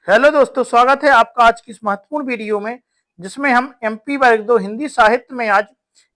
Hello दोस्तों, स्वागत है आपका आज की इस महत्वपूर्ण वीडियो में, जिसमें हम एमपी वर्ग 2 हिंदी साहित्य में आज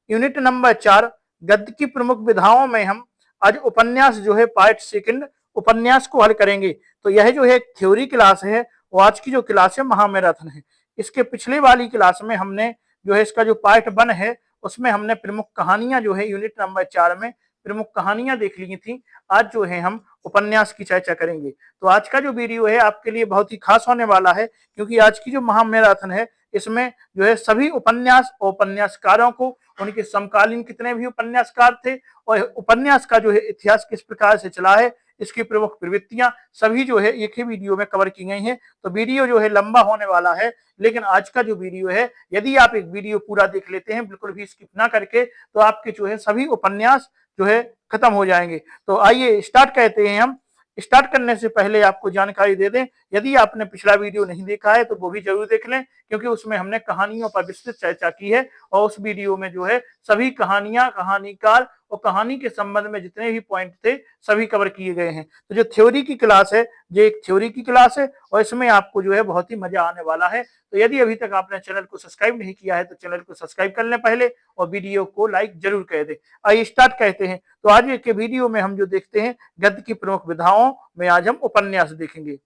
यूनिट नंबर 4 गद्य की प्रमुख विधाओं में हम आज उपन्यास जो है पार्ट सेकंड उपन्यास को हल करेंगे। तो यह जो है एक थ्योरी क्लास है, वो आज की जो क्लास है महामैराथन है। इसके पिछले वाली क्लास में हमने जो है इसका जो पार्ट 1 है उसमें हमने प्रमुख कहानियां जो है यूनिट नंबर 4 में प्रमुख कहानियां देख ली थी। आज जो है हम उपन्यास की चर्चा करेंगे। तो आज का जो वीडियो है आपके लिए बहुत ही खास होने वाला है, क्योंकि आज की जो महामैराथन है इसमें जो है सभी उपन्यास और उपन्यासकारों को, उनके समकालीन कितने भी उपन्यासकार थे और उपन्यास का जो है इतिहास किस प्रकार से चला है, इसकी प्रमुख प्रवृत्तियां सभी जो है एक ही वीडियो में कवर की गई हैं। तो वीडियो जो है लंबा होने वाला है, लेकिन आज का जो वीडियो है यदि आप एक वीडियो पूरा देख लेते हैं बिल्कुल भी स्किप ना करके, तो आपके जो है सभी उपन्यास जो है खत्म हो जाएंगे। तो आइए स्टार्ट करते हैं। हम स्टार्ट करने से पहले आपको जानकारी दे दें, यदि आपने पिछला वीडियो नहीं देखा है तो वो भी जरूर देख लें, क्योंकि उसमें हमने कहानियों पर विस्तृत चर्चा की है और उस वीडियो में जो है सभी कहानियां, कहानीकार और कहानी के संबंध में जितने भी पॉइंट थे सभी कवर किए गए हैं। तो जो थ्योरी की क्लास है, जो एक थ्योरी की क्लास है और इसमें आपको जो है बहुत ही मजा आने वाला है। तो यदि अभी तक आपने चैनल को सब्सक्राइब नहीं किया है तो चैनल को सब्सक्राइब कर लें पहले, और वीडियो को लाइक जरूर कर दें। आइए स्टार्ट करते हैं। तो आज के वीडियो में हम जो देखते हैं गद्य की प्रमुख विधाओं में आज हम उपन्यास देखेंगे।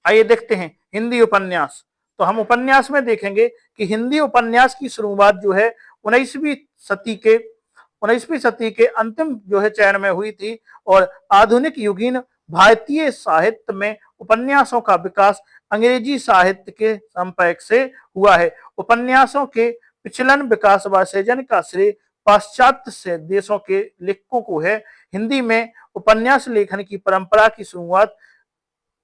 आइए देखते हैं हिंदी उपन्यास। तो हम उपन्यास में देखेंगे कि हिंदी उपन्यास की शुरुआत जो है 19वीं सदी के 19वीं सदी के अंतिम जो है चरण में हुई थी, और आधुनिक युगीन भारतीय साहित्य में उपन्यासों का विकास अंग्रेजी साहित्य के संपर्क से हुआ है। उपन्यासों के पिछलन विकास व सृजन का श्रेय पाश्चात्य से देशों के लेखकों को है। हिंदी में उपन्यास लेखन की परंपरा की शुरुआत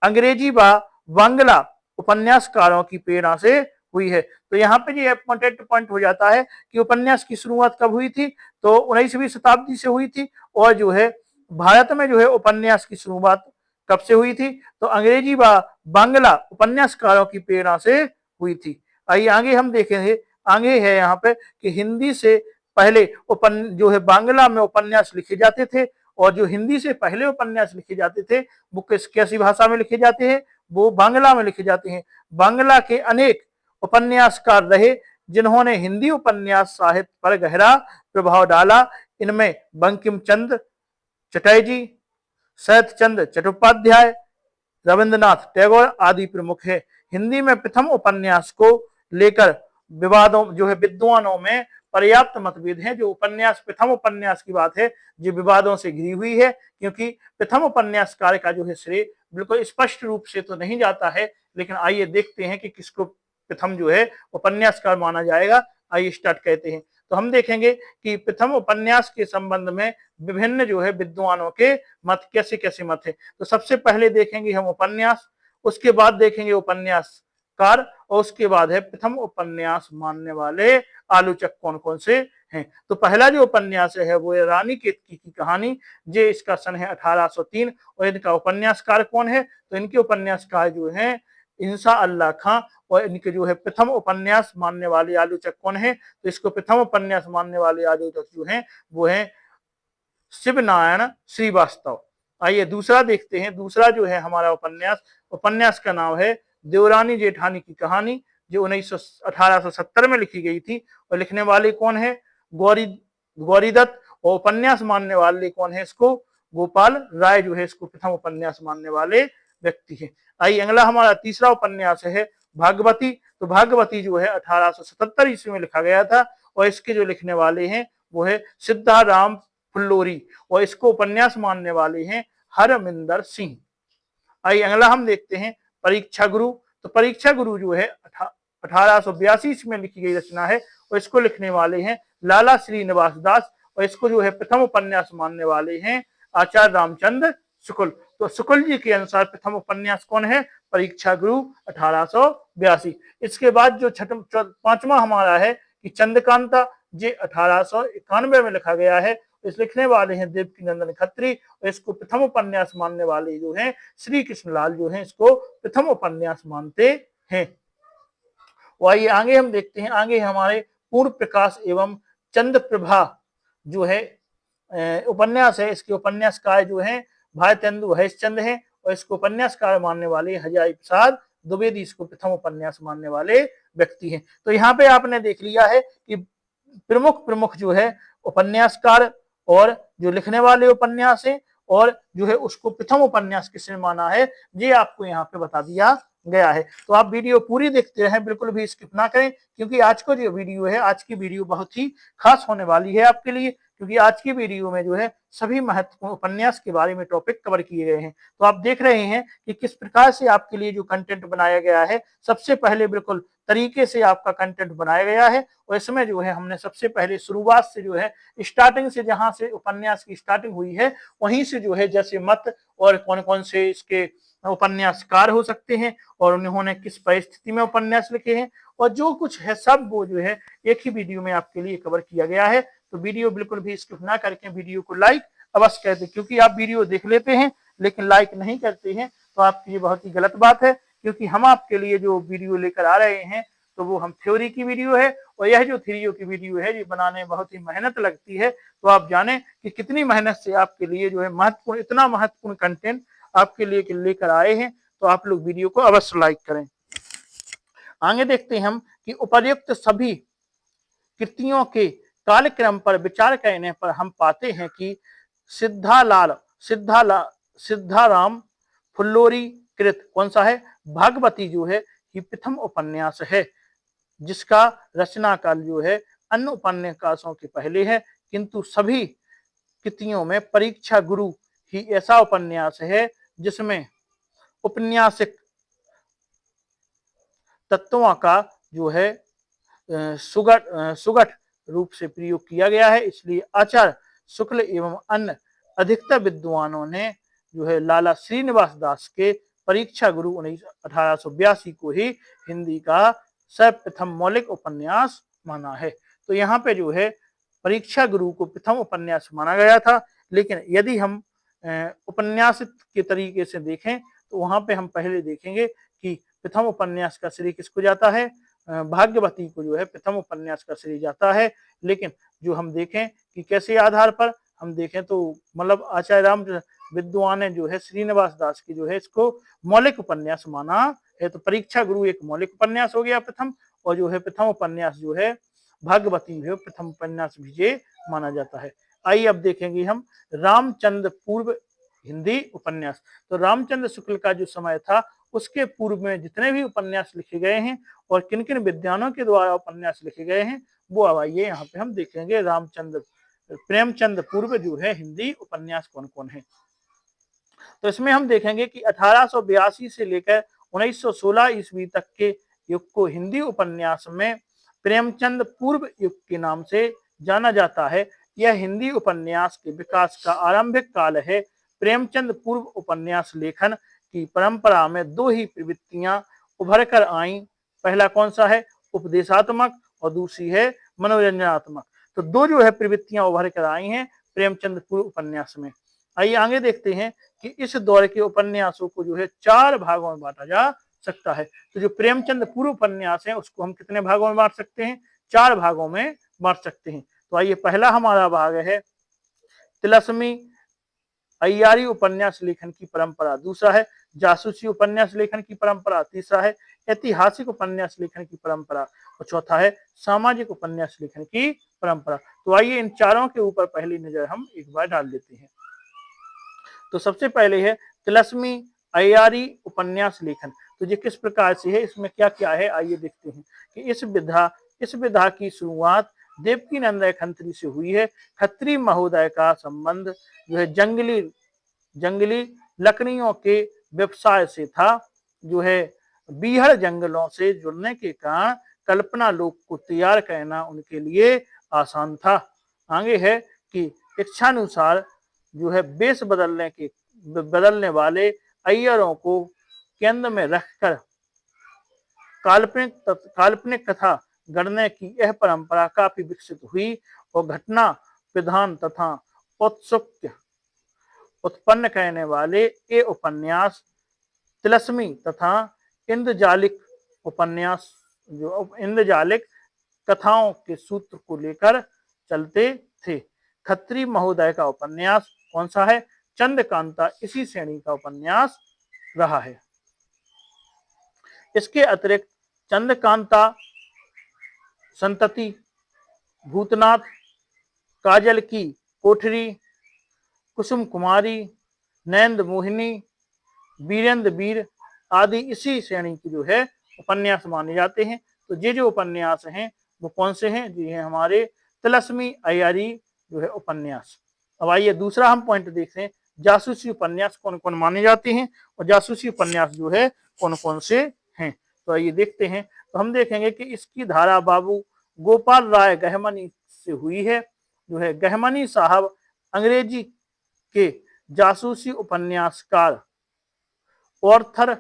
अंग्रेजी व बांग्ला उपन्यासकारों की प्रेरणा से हुई है। तो यहाँ पे ये इम्पोर्टेंट पॉइंट हो जाता है कि उपन्यास की शुरुआत कब हुई थी, तो 19वीं शताब्दी से हुई थी। और जो है भारत में जो है उपन्यास की शुरुआत कब से हुई थी, तो अंग्रेजी व बांग्ला उपन्यासकारों की प्रेरणा से हुई थी। आइए आगे हम देखेंगे। आगे है यहाँ पे कि हिंदी से पहले जो है बांग्ला में उपन्यास लिखे जाते थे, और जो हिंदी से पहले उपन्यास लिखे जाते थे वो कैसी भाषा में लिखे जाते हैं, वो बांग्ला में लिखे जाते हैं। बांग्ला के अनेक उपन्यासकार रहे जिन्होंने हिंदी उपन्यास साहित्य पर गहरा प्रभाव डाला। इनमें बंकिम चंद्र चटर्जी, शरत चंद्र चट्टोपाध्याय, रविंद्रनाथ टैगोर आदि प्रमुख है। हिंदी में प्रथम उपन्यास को लेकर विवादों जो है विद्वानों में पर्याप्त मतभेद हैं। जो उपन्यास प्रथम उपन्यास की बात है जो विवादों से घिरी हुई है, क्योंकि प्रथम उपन्यासकार का जो है श्रेय बिल्कुल स्पष्ट रूप से तो नहीं जाता है, लेकिन आइए देखते हैं कि किसको प्रथम जो है उपन्यासकार माना जाएगा। आइए स्टार्ट करते हैं। तो हम देखेंगे कि प्रथम उपन्यास के संबंध में विभिन्न जो है विद्वानों के मत कैसे कैसे मत है। तो सबसे पहले देखेंगे हम उपन्यास, उसके बाद देखेंगे उपन्यासकार, और उसके बाद है प्रथम उपन्यास मानने वाले आलोचक कौन कौन से हैं। तो पहला जो उपन्यास है वो है रानी केतकी की कहानी, जे इसका सन है 1803। और इनका उपन्यासकार कौन है, तो इनके उपन्यासकार जो हैं इंसा अल्लाह खां। और इनके जो है प्रथम उपन्यास मानने वाले आलोचक कौन है, तो इसको प्रथम उपन्यास मानने वाले आलोचक जो हैं वो हैं शिव नारायण श्रीवास्तव। आइए दूसरा देखते हैं। दूसरा जो है हमारा उपन्यास का नाम है देवरानी जेठानी की कहानी, जो 1870 में लिखी गई थी। और लिखने वाले कौन है, गौरी दत्त। और उपन्यास मानने वाले कौन है, इसको गोपाल राय जो है इसको प्रथम उपन्यास मानने वाले व्यक्ति है। आइए अगला हमारा तीसरा उपन्यास है भागवती। तो भागवती जो है 1877 ईस्वी में लिखा गया था, और इसके जो लिखने वाले हैं वो है सिद्धाराम फुल्लोरी, और इसको उपन्यास मानने वाले हैं हरमिंदर सिंह। आइए अगला हम देखते हैं परीक्षा गुरु। तो परीक्षा गुरु जो है 1882 में लिखी गई रचना है, और इसको लिखने वाले हैं लाला श्रीनिवास दास, और इसको जो है प्रथम उपन्यास मानने वाले हैं आचार्य रामचंद्र शुक्ल। तो शुक्ल जी के अनुसार प्रथम उपन्यास कौन है, परीक्षा गुरु 1882। इसके बाद जो पांचवा हमारा है कि चंद्रकांता, जे 1891 में लिखा गया है। इस लिखने वाले हैं देवकी नंदन खत्री, और इसको प्रथम उपन्यास मानने वाले जो हैं श्री कृष्णलाल जो हैं इसको प्रथम उपन्यास मानते हैं। आइए आगे हम देखते हैं। आगे हमारे पूर्ण प्रकाश एवं चंद्र प्रभा जो है उपन्यास है। इसके उपन्यासकार जो हैं भारतेंदु हरिश्चंद्र हैं, और इसको उपन्यासकार मानने वाले हजारी प्रसाद द्विवेदी इसको प्रथम उपन्यास मानने वाले व्यक्ति हैं। तो यहाँ पे आपने देख लिया है कि प्रमुख प्रमुख जो है उपन्यासकार और जो लिखने वाले उपन्यास हैं और जो है उसको प्रथम उपन्यास किसने माना है, ये आपको यहाँ पे बता दिया गया है। तो आप वीडियो पूरी देखते रहें, बिल्कुल भी स्किप ना करें, क्योंकि आज को जो वीडियो है, आज की वीडियो बहुत ही खास होने वाली है आपके लिए, क्योंकि आज की वीडियो में जो है सभी महत्वपूर्ण उपन्यास के बारे में टॉपिक कवर किए गए हैं। तो आप देख रहे हैं कि किस प्रकार से आपके लिए जो कंटेंट बनाया गया है, सबसे पहले बिल्कुल तरीके से आपका कंटेंट बनाया गया है। और इसमें जो है हमने सबसे पहले शुरुआत से जो है स्टार्टिंग से, जहां से उपन्यास की स्टार्टिंग हुई है वहीं से जो है जैसे मत और कौन कौन से इसके उपन्यासकार हो सकते हैं और उन्होंने किस परिस्थिति में उपन्यास लिखे हैं और जो कुछ है सब वो जो है एक ही वीडियो में आपके लिए कवर किया गया है। तो वीडियो बिल्कुल भी स्किप ना करके वीडियो को लाइक अवश्य कर दें, क्योंकि आप वीडियो देख लेते हैं लेकिन लाइक नहीं करते हैं तो आपकी ये बहुत ही गलत बात है, क्योंकि हम आपके लिए जो वीडियो लेकर आ रहे हैं तो वो हम थ्योरी की वीडियो है और यह जो थ्योरी की वीडियो है ये बनाने में बहुत ही मेहनत लगती है। तो आप जाने कि कितनी मेहनत से आपके लिए जो है महत्वपूर्ण, इतना महत्वपूर्ण कंटेंट आपके लिए लेकर आए हैं। तो आप लोग वीडियो को अवश्य लाइक करें। आगे देखते हैं हम कि उपर्युक्त सभी कृतियों के कालक्रम पर विचार करने पर हम पाते हैं कि सिद्धाराम फुल्लोरी कृत कौन सा है, भागवती जो है ये प्रथम उपन्यास है, जिसका रचना काल जो है अन्य उपन्यासों के पहले है, किंतु सभी कृतियों में परीक्षा गुरु ही ऐसा उपन्यास है जिसमें उपन्यासिक तत्वों का जो है सुगठ रूप से प्रयोग किया गया है। इसलिए आचार्य शुक्ल एवं अन्य अधिकतर विद्वानों ने जो है लाला श्रीनिवास दास के परीक्षा गुरु 1882 को ही हिंदी का सर्वप्रथम मौलिक उपन्यास माना है। तो यहाँ पे जो है परीक्षा गुरु को प्रथम उपन्यास माना गया था, लेकिन यदि हम उपन्यास के तरीके से देखें तो वहां पे हम पहले देखेंगे कि प्रथम उपन्यास का श्रेय किसको जाता है, भाग्यवती को जो है प्रथम उपन्यास का श्रेय जाता है। लेकिन जो हम देखें कि कैसे आधार पर हम देखें तो मतलब आचार्य राम विद्वान ने जो है श्रीनिवास दास की जो है इसको मौलिक उपन्यास माना है। तो परीक्षा गुरु एक मौलिक उपन्यास हो गया प्रथम, और जो है प्रथम उपन्यास जो है भाग्यवती है प्रथम उपन्यास भी माना जाता है। आइए अब देखेंगे हम रामचंद्र पूर्व हिंदी उपन्यास। तो रामचंद्र शुक्ल का जो समय था उसके पूर्व में जितने भी उपन्यास लिखे गए हैं और किन किन विद्वानों के द्वारा उपन्यास लिखे गए हैं वो अब आइए यहाँ पे हम देखेंगे। प्रेमचंद पूर्व जो है हिंदी उपन्यास कौन कौन है। तो इसमें हम देखेंगे कि 1882 से लेकर 1916 ईस्वी तक के युग को हिंदी उपन्यास में प्रेमचंद पूर्व युग के नाम से जाना जाता है। यह हिंदी उपन्यास के विकास का आरंभिक काल है। प्रेमचंद पूर्व उपन्यास लेखन की परंपरा में दो ही प्रवृत्तियां उभर कर आईं। पहला कौन सा है, उपदेशात्मक, और दूसरी है मनोरंजनात्मक। तो दो जो है प्रवृत्तियां उभर कर आई हैं प्रेमचंद पूर्व उपन्यास में। आइए आगे देखते हैं कि इस दौर के उपन्यासों को जो है 4 भागों में बांटा जा सकता है। तो जो प्रेमचंद पूर्व उपन्यास है उसको हम कितने भागों में बांट सकते हैं, 4 भागों में बांट सकते हैं। तो आइए पहला हमारा भाग है तिलस्मी अय्यारी उपन्यास लेखन की परंपरा, दूसरा है जासूसी उपन्यास लेखन की परंपरा, तीसरा है ऐतिहासिक उपन्यास लेखन की परंपरा और चौथा है सामाजिक उपन्यास लेखन की परंपरा। तो आइए इन चारों के ऊपर पहली नजर हम एक बार डाल देते हैं। तो सबसे पहले है तिलस्मी अय्यारी उपन्यास लेखन। तो ये किस प्रकार से है, इसमें क्या क्या है, आइए देखते हैं कि इस विधा की शुरुआत देवकी नंदन खत्री से हुई है। खत्री महोदय का संबंध जो है जंगली लकड़ियों के व्यवसाय से था। जो है बीहड़ जंगलों से जुड़ने के कारण कल्पना लोक को तैयार करना उनके लिए आसान था। आगे है कि इच्छानुसार जो है बेस बदलने वाले अय्यरों को केंद्र में रखकर काल्पनिक कथा गढ़ने की यह परंपरा काफी विकसित हुई और घटना विधान तथा औत्सुक्य उत्पन्न करने वाले ये उपन्यास तिलस्मी तथा इंद्रजालिक कथाओं के सूत्र को लेकर चलते थे। खत्री महोदय का उपन्यास कौन सा है, चंद्रकांता इसी श्रेणी का उपन्यास रहा है। इसके अतिरिक्त चंद्रकांता संतति, भूतनाथ, काजल की कोठरी, कुसुम कुमारी, नैंद मोहिनी, वीरेंद्र वीर आदि इसी श्रेणी की जो है उपन्यास माने जाते हैं। तो ये जो उपन्यास हैं वो कौन से हैं? जी हैं हमारे तिलस्मी अय्यारी जो है उपन्यास। अब आइए दूसरा हम पॉइंट देखते हैं, जासूसी उपन्यास कौन कौन माने जाते हैं और जासूसी उपन्यास जो है कौन कौन से हैं। तो आइए देखते हैं। तो हम देखेंगे कि इसकी धारा बाबू गोपाल राय गहमनी से हुई है। जो है गहमनी साहब अंग्रेजी के जासूसी उपन्यासकार ऑर्थर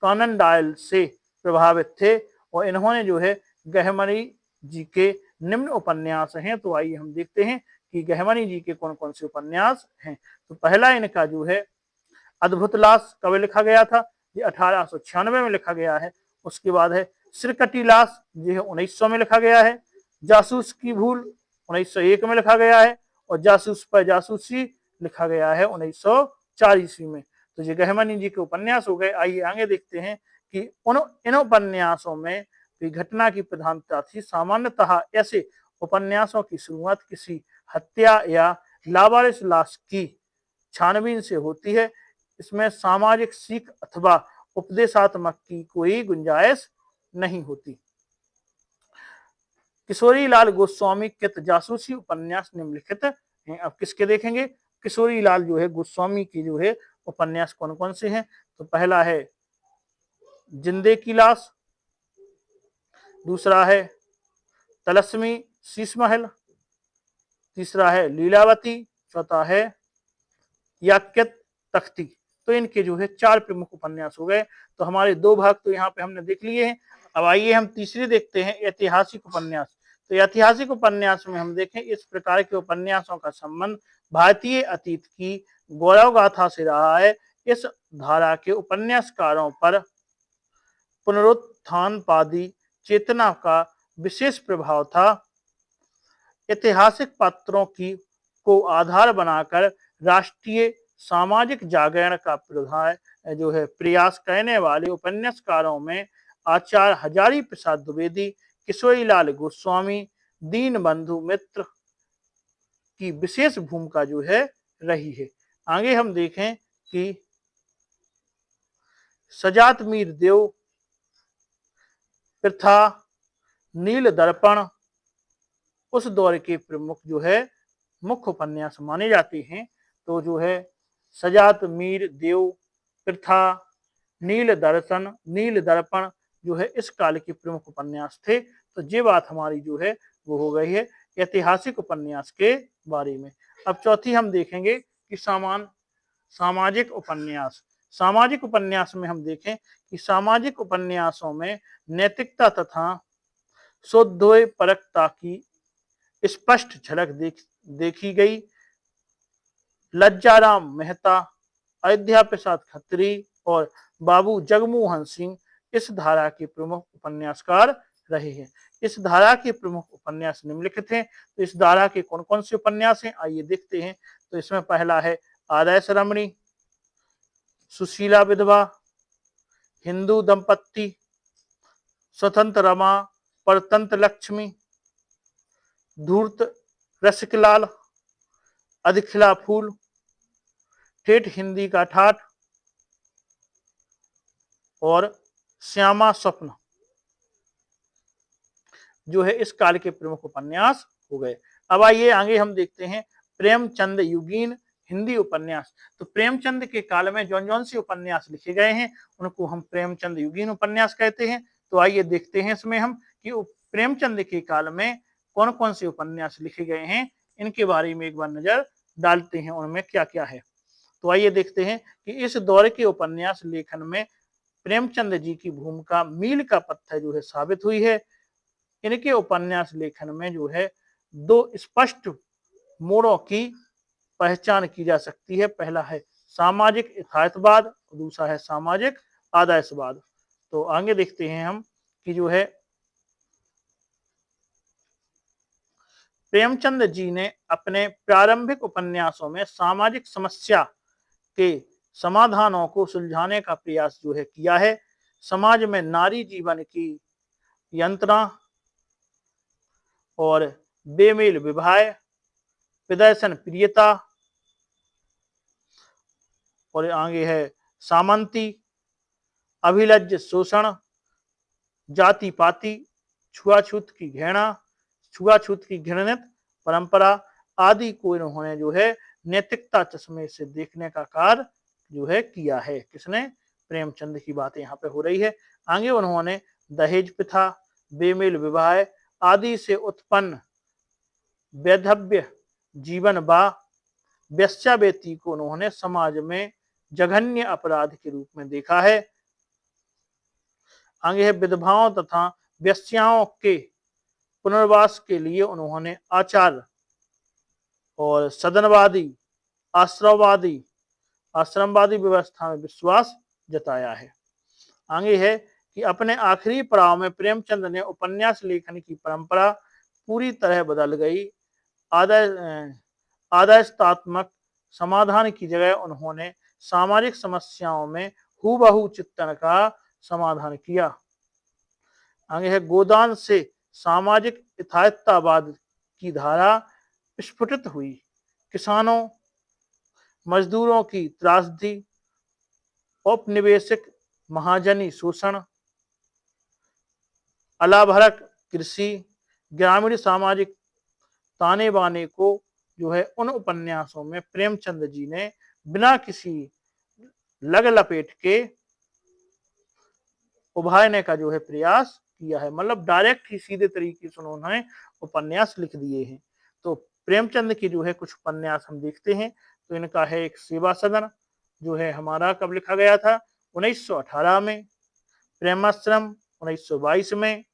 कॉनन डॉयल से प्रभावित थे और इन्होंने जो है गहमनी जी के निम्न उपन्यास हैं। तो आइए हम देखते हैं कि गहमनी जी के कौन कौन से उपन्यास हैं। तो पहला इनका जो है अद्भुत लाश कब लिखा गया था? ये 1896 में लिखा गया है। उसके बाद है सिरकटी लाश, जो है 1900 में लिखा गया है। जासूस की भूल 1901 में लिखा गया है और जासूस पर जासूसी लिखा गया है 1904 ईस्वी में। तो ये गहमनी जी के उपन्यास हो गए। आइए आगे देखते हैं कि इन उपन्यासों में घटना की प्रधानता थी। सामान्यतः ऐसे उपन्यासों की शुरुआत किसी हत्या या लावारिस लाश की छानबीन से होती है। इसमें सामाजिक सीख अथवा उपदेशात्मक की कोई गुंजाइश नहीं होती। किशोरी लाल गोस्वामी कृत जासूसी उपन्यास निम्नलिखित हैं। अब किसके देखेंगे? किशोरी लाल जो है गोस्वामी की जो है उपन्यास कौन कौन से हैं? तो पहला है जिंदे की लाश, दूसरा है तलस्मी शीशमहल, तीसरा है लीलावती, चौथा है याक्यत तख्ती। तो इनके जो है 4 प्रमुख उपन्यास हो गए। तो हमारे 2 भाग तो यहाँ पे हमने देख लिए हैं। अब आइए हम तीसरे देखते हैं, ऐतिहासिक उपन्यास। तो ऐतिहासिक उपन्यास में हम देखें इस प्रकार के उपन्यासों का संबंध भारतीय अतीत की गौरव गाथा से रहा है। इस धारा के उपन्यासकारों पर पुनरुत्थानवादी चेतना का विशेष प्रभाव था। ऐतिहासिक पात्रों की को आधार बनाकर राष्ट्रीय सामाजिक जागरण का जो है प्रयास करने वाले उपन्यासकारों में आचार्य हजारी प्रसाद द्विवेदी, किशोरीलाल गोस्वामी, दीनबंधु मित्र की विशेष भूमिका जो है रही है। आगे हम देखें कि सजात मीर देव, प्रथा, नील दर्पण उस दौर के प्रमुख जो है मुख्य उपन्यास माने जाते हैं। तो जो है सजात मीर देव, प्रथा, नील दर्पण जो है इस काल के प्रमुख उपन्यास थे। तो ये बात हमारी जो है वो हो गई है ऐतिहासिक उपन्यास के बारे में। अब चौथी हम देखेंगे कि सामाजिक उपन्यास। सामाजिक उपन्यास में हम देखें कि सामाजिक उपन्यासों में नैतिकता तथा सौहार्दपरकता की स्पष्ट झलक देखी गई। लज्जाराम मेहता, अयोध्या प्रसाद खत्री और बाबू जगमोहन सिंह इस धारा के प्रमुख उपन्यासकार रहे हैं। इस धारा के प्रमुख उपन्यास निम्नलिखित हैं। तो इस धारा के कौन कौन से उपन्यास हैं आइए देखते हैं। तो इसमें पहला है आदर्श रमणी, सुशीला विधवा, हिंदू दंपत्ति, स्वतंत्र रमा, परतंत्र लक्ष्मी, धूर्त रसिकलाल, अधिखिला फूल, ठेठ हिंदी का ठाठ और श्यामा स्वप्न जो है इस काल के प्रमुख उपन्यास हो गए। अब आइए आगे हम देखते हैं प्रेमचंद युगीन हिंदी उपन्यास। तो प्रेमचंद के काल में जौन जौन से उपन्यास लिखे गए हैं उनको हम प्रेमचंद युगीन उपन्यास कहते हैं। तो आइए देखते हैं इसमें हम कि प्रेमचंद के काल में कौन कौन से उपन्यास लिखे गए हैं, इनके बारे में एक बार नजर डालते हैं उनमें क्या क्या है। तो आइए देखते हैं कि इस दौर के उपन्यास लेखन में प्रेमचंद जी की भूमिका मील का पत्थर जो है साबित हुई है। इनके उपन्यास लेखन में जो है 2 स्पष्ट मोड़ों की पहचान की जा सकती है। पहला है सामाजिक यथार्थवाद और दूसरा है सामाजिक आदर्शवाद। तो आगे देखते हैं हम कि जो है प्रेमचंद जी ने अपने प्रारंभिक उपन्यासों में सामाजिक समस्या के समाधानों को सुलझाने का प्रयास जो है किया है। समाज में नारी जीवन की यंत्रणा और बेमेल विवाह, प्रदर्शन प्रियता, और आगे है सामंती, अभिलज्ज शोषण, जाति पाति, छुआछूत की घृणा, छुआछूत की घृणित परंपरा आदि को इन्होंने जो है नैतिकता चश्मे से देखने का कार्य जो है किया है। किसने? प्रेमचंद की बातें यहाँ पे हो रही है। आगे उन्होंने दहेज प्रथा, बेमेल विवाह आदि से उत्पन्न वैधव्य जीवन व वेश्यावृत्ति को उन्होंने समाज में जघन्य अपराध के रूप में देखा है। आगे है विधवाओं तथा वेश्याओं के पुनर्वास के लिए उन्होंने आचार और सदनवादी, आश्रमवादी व्यवस्था में विश्वास जताया है। आगे है कि अपने आखिरी पड़ाव में प्रेमचंद ने उपन्यास लेखन की परंपरा पूरी तरह बदल गई। आदर्शतात्मक समाधान की जगह उन्होंने सामाजिक समस्याओं में हूबहू चित्रण का समाधान किया। आगे है गोदान से सामाजिक यथार्थवाद की धारा स्फुटित हुई। किसानों, मजदूरों की त्रासदी, औपनिवेशिक महाजनी शोषण, अलाभरक कृषि, ग्रामीण सामाजिक ताने बाने को जो है उन उपन्यासों में प्रेमचंद जी ने बिना किसी लग लपेट के उभारने का जो है प्रयास किया है। मतलब डायरेक्ट ही सीधे तरीके से उन्होंने उपन्यास लिख दिए हैं। तो प्रेमचंद की जो है कुछ उपन्यास हम देखते हैं। तो इनका है एक सेवा सदन, जो है हमारा कब लिखा गया था? 1918 में। प्रेमाश्रम 1922 में।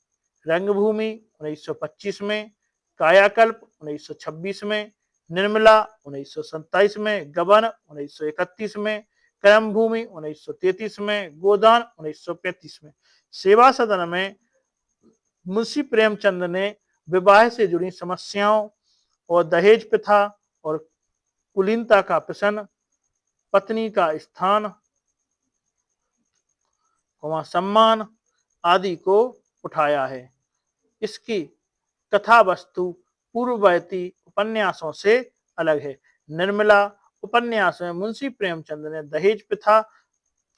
रंगभूमि 1925 में। कायाकल्प 1926 में। निर्मला 1927 में। गबन 1931 में। कर्मभूमि 1933 में। गोदान 1935 में। सेवा सदन में मुंशी प्रेमचंद ने विवाह से जुड़ी समस्याओं और दहेज प्रथा और कुलीनता का प्रश्न, पत्नी का स्थान, सम्मान आदि को उठाया है। इसकी कथा वस्तु पूर्ववर्ती उपन्यासों से अलग है। निर्मला उपन्यास में मुंशी प्रेमचंद ने दहेज प्रथा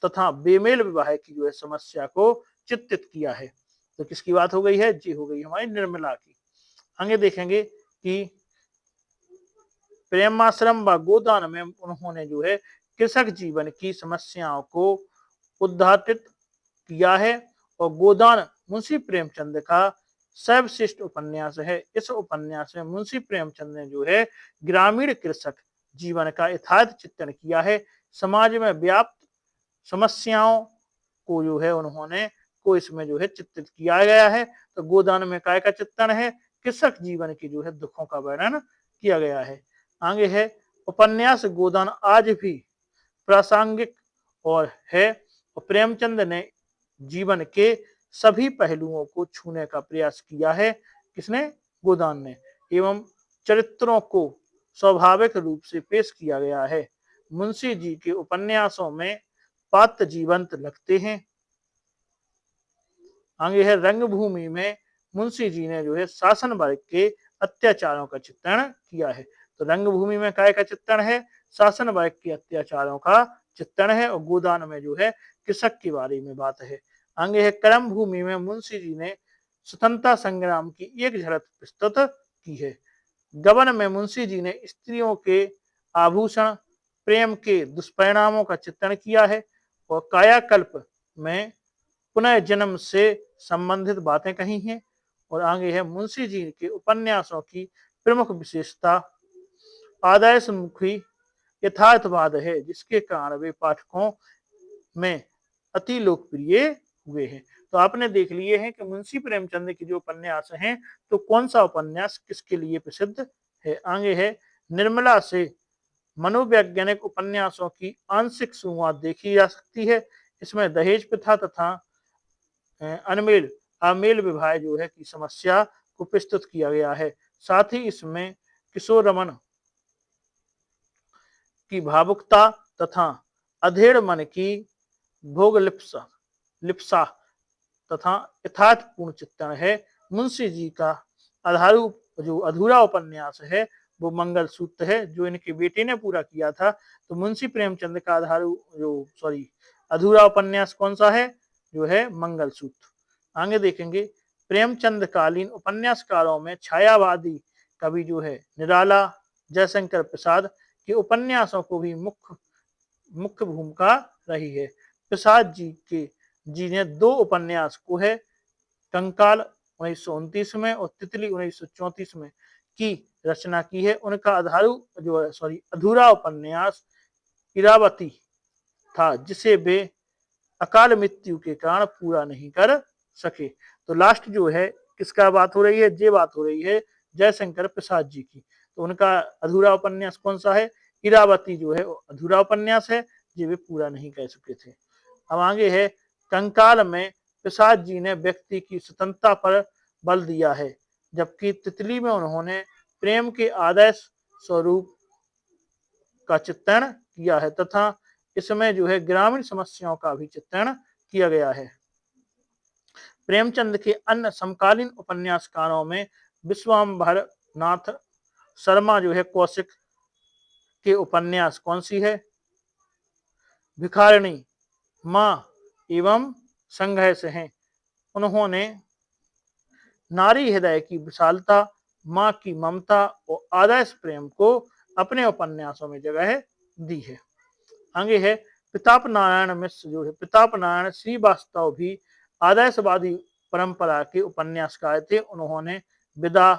तथा बेमेल विवाह की जो है समस्या को चित्रित किया है। तो किसकी बात हो गई है? जी हो गई हमारी निर्मला की। आगे देखेंगे कि प्रेमाश्रम व गोदान में उन्होंने जो है कृषक जीवन की समस्याओं को उद्घाटित किया है। और गोदान मुंशी प्रेमचंद का सर्वश्रेष्ठ उपन्यास है। इस उपन्यास में मुंशी प्रेमचंद ने जो है ग्रामीण कृषक जीवन का यथार्थ चित्रण किया है। समाज में व्याप्त समस्याओं को जो है उन्होंने को इसमें जो है चित्रित किया गया है। तो गोदान में काय का चित्रण है? कृषक जीवन की जो है दुखों का वर्णन किया गया है। आगे है उपन्यास गोदान आज भी प्रासंगिक और है। और प्रेमचंद ने जीवन के सभी पहलुओं को छूने का प्रयास किया है। किसने? गोदान ने। एवं चरित्रों को स्वाभाविक रूप से पेश किया गया है। मुंशी जी के उपन्यासों में पात्र जीवंत लगते हैं। आगे है रंगभूमि में मुंशी जी ने जो है शासन वर्ग के अत्याचारों का चित्रण किया है। तो रंगभूमि में काय का चित्रण है? शासन वर्ग के अत्याचारों का चित्रण है। और गोदान में जो है कृषक के बारे में बात है। आगे है कर्म भूमि में मुंशी जी ने स्वतंत्रता संग्राम की एक झलक प्रस्तुत की है। गबन में मुंशी जी ने स्त्रियों के आभूषण, प्रेम के दुष्परिणामों का चित्रण किया है। और कायाकल्प में पुनर्जन्म से संबंधित बातें कही हैं। और आगे है मुंशी जी के उपन्यासों की प्रमुख विशेषता आदर्शमुखी यथार्थवाद है, जिसके कारण वे पाठकों में अति लोकप्रिय हुए हैं। तो आपने देख लिए हैं कि मुंशी प्रेमचंद के जो उपन्यास हैं, तो कौन सा उपन्यास किसके लिए प्रसिद्ध है। आगे है निर्मला से मनोवैज्ञानिक उपन्यासों की आंशिक शुरुआत देखी जा सकती है। इसमें दहेज प्रथा तथा अमेल विवाह जो है की समस्या को प्रस्तुत किया गया है। साथ ही इसमें किशोर रमन की भावुकता तथा अधेड़ मन की भोग लिप्सा लिप्सा तथा यथार्थपूर्ण चित्तन है। मुंशी जी का आधारू जो अधूरा उपन्यास है वो मंगल सूत्र है, जो इनके बेटे ने पूरा किया था। तो मुंशी प्रेमचंद का अधूरा उपन्यास कौन सा है? जो है मंगल सूत्र। आगे देखेंगे, प्रेमचंद कालीन उपन्यासकारों में छायावादी कवि जो है निराला जयशंकर प्रसाद के उपन्यासों को भी मुख्य भूमिका रही है। प्रसाद जी ने 2 उपन्यास को है कंकाल 1929 में और तितली 1934 में की रचना की है। उनका अधूरा उपन्यास इरावती था, जिसे वे अकाल मृत्यु के कारण पूरा नहीं कर सके। तो लास्ट जो है किसका बात हो रही है? ये बात हो रही है जयशंकर प्रसाद जी की। तो उनका अधूरा उपन्यास कौन सा है? इरावती जो है अधूरा उपन्यास है, ये वे पूरा नहीं कर सके थे। अब आगे है, कंकाल में प्रसाद जी ने व्यक्ति की स्वतंत्रता पर बल दिया है, जबकि तितली में उन्होंने प्रेम के आदर्श स्वरूप का चित्रण किया है तथा इसमें जो है ग्रामीण समस्याओं का भी चित्रण किया गया है। प्रेमचंद के अन्य समकालीन उपन्यासकारों में विश्वाम्भर नाथ शर्मा जो है कौशिक के उपन्यास कौन सी है? भिखारिणी, मां एवं संघर्ष हैं। उन्होंने नारी हृदय की विशालता, मां की ममता और आदर्श प्रेम को अपने उपन्यासों में जगह दी है। आगे है, प्रताप नारायण मिश्र जो है प्रताप नारायण श्रीवास्तव भी आदर्शवादी परंपरा के उपन्यासकार थे। उन्होंने विदा,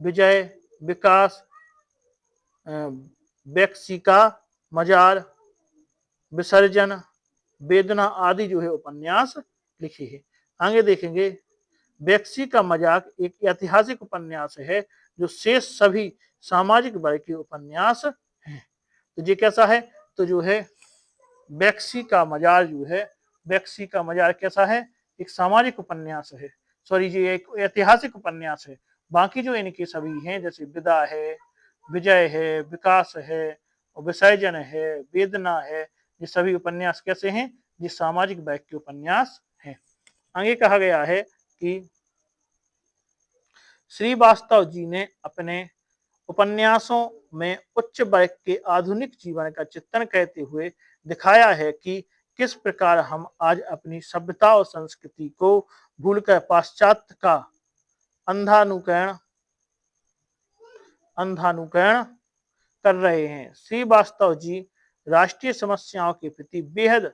विजय, विकास, बेक्सिका, मजार, विसर्जन, वेदना आदि जो है उपन्यास लिखे हैं। आगे देखेंगे, बेक्सी का मजाक एक ऐतिहासिक उपन्यास है जो शेष सभी सामाजिक वर्ग के उपन्यास हैं। तो ये कैसा है? तो जो है बेक्सी का मजार जो है, बेक्सी का मजार कैसा है? एक सामाजिक उपन्यास है, ये एक ऐतिहासिक उपन्यास है। बाकी जो इनके सभी हैं, जैसे विदा है, विजय है, विकास है और विसर्जन है, वेदना है, ये सभी उपन्यास कैसे हैं? ये सामाजिक वर्ग के उपन्यास हैं। आगे कहा गया है कि श्रीवास्तव जी ने अपने उपन्यासों में उच्च वर्ग के आधुनिक जीवन का चित्रण करते हुए दिखाया है कि किस प्रकार हम आज अपनी सभ्यता और संस्कृति को भूलकर पाश्चात्य का अंधानुकरण कर रहे हैं। श्रीवास्तव जी राष्ट्रीय समस्याओं के प्रति बेहद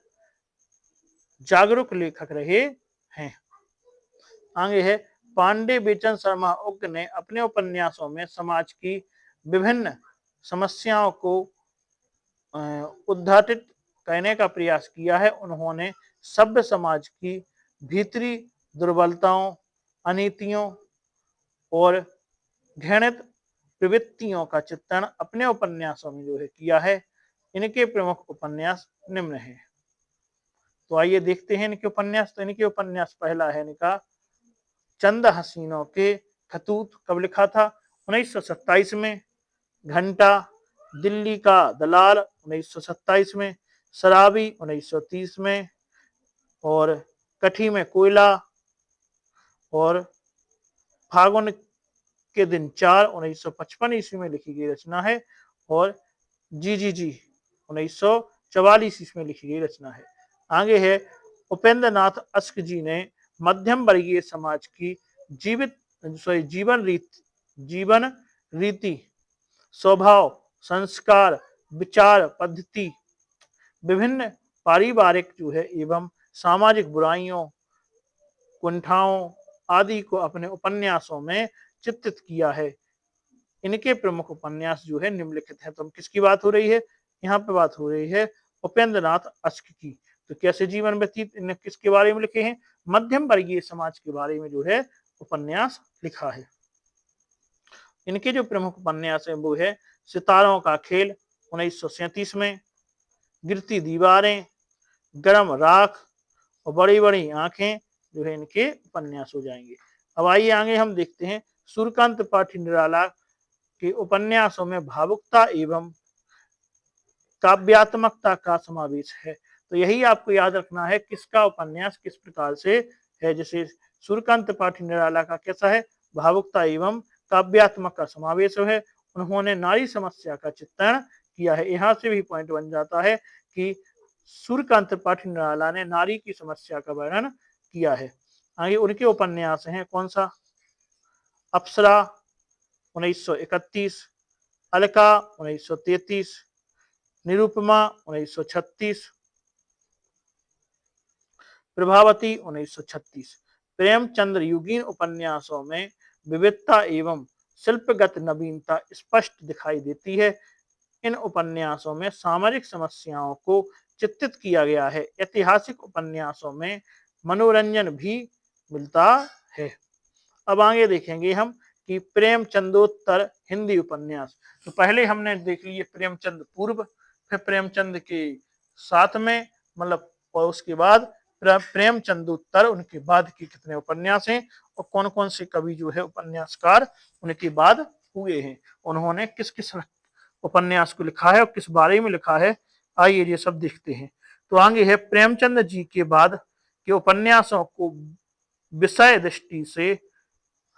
जागरूक लेखक रहे हैं। आगे है, पांडे बेचन शर्मा उग्र ने अपने उपन्यासों में समाज की विभिन्न समस्याओं को उद्घाटित करने का प्रयास किया है। उन्होंने सभ्य समाज की भीतरी दुर्बलताओं, अनीतियों और घृणित प्रवृत्तियों का चित्रण अपने उपन्यासों में जो है किया है। इनके प्रमुख उपन्यास निम्न हैं। तो आइए देखते हैं इनके उपन्यास। तो इनके उपन्यास पहला है इनका चंद हसीनों के खतूत। कब लिखा था? 1927 में। घंटा, दिल्ली का दलाल 1927 में। शराबी 1930 में। और कठी में कोयला और फागुन के दिन 4 1955 ईस्वी में लिखी गई रचना है। और जी 1944 ईस्वी में लिखी गई रचना है। आगे है, उपेंद्र नाथ अश्क जी ने मध्यम वर्गीय समाज की जीवन रीति, स्वभाव, संस्कार, विचार पद्धति, विभिन्न पारिवारिक जो है एवं सामाजिक बुराइयों, कुंठाओं आदि को अपने उपन्यासों में चित्रित किया है। इनके प्रमुख उपन्यास जो है निम्नलिखित हैं। तो किसकी बात हो रही है? यहाँ पे बात हो रही है उपेंद्र नाथ अश्क की। तो कैसे जीवन व्यतीत, इन्हें किसके बारे में लिखे हैं? मध्यम वर्गीय समाज के बारे में जो है उपन्यास लिखा है। इनके जो प्रमुख उपन्यास है वो है सितारों का खेल 1937 में, गिरती दीवारें, गरम राख और बड़ी बड़ी आंखें जो है इनके उपन्यास हो जाएंगे। अब आइए आगे हम देखते हैं सूर्यकांत त्रिपाठी निराला के उपन्यासों में भावुकता एवं काव्यात्मकता का समावेश है। तो यही आपको याद रखना है किसका उपन्यास किस प्रकार से है। जैसे सूर्यकांत त्रिपाठी निराला का कैसा है, भावुकता एवं काव्यात्मक का समावेश है। उन्होंने नारी समस्या का चित्रण किया है। यहाँ से भी पॉइंट बन जाता है कि सूर्यकांत त्रिपाठी निराला ने नारी की समस्या का वर्णन किया है। आगे उनके उपन्यास हैं कौन सा, अप्सरा 1931, अलका 1933, निरुपमा 1936, प्रभावती 1936। प्रेमचंद्र युगीन उपन्यासों में विविधता एवं शिल्पगत नवीनता स्पष्ट दिखाई देती है। इन उपन्यासों में सामाजिक समस्याओं को चित्रित किया गया है। ऐतिहासिक उपन्यासों में मनोरंजन भी मिलता है। अब आगे देखेंगे हम कि प्रेमचंदोत्तर हिंदी उपन्यास। तो पहले हमने देख लिए प्रेमचंद पूर्व, फिर प्रेमचंद के साथ में मतलब, और उसके बाद प्रेमचंदोत्तर, उनके बाद के कितने उपन्यास हैं और कौन कौन से कवि जो है उपन्यासकार उनके बाद हुए हैं, उन्होंने किस किस उपन्यास को लिखा है और किस बारे में लिखा है, आइए ये सब देखते हैं। तो आगे है प्रेमचंद जी के बाद के उपन्यासों को विषय दृष्टि से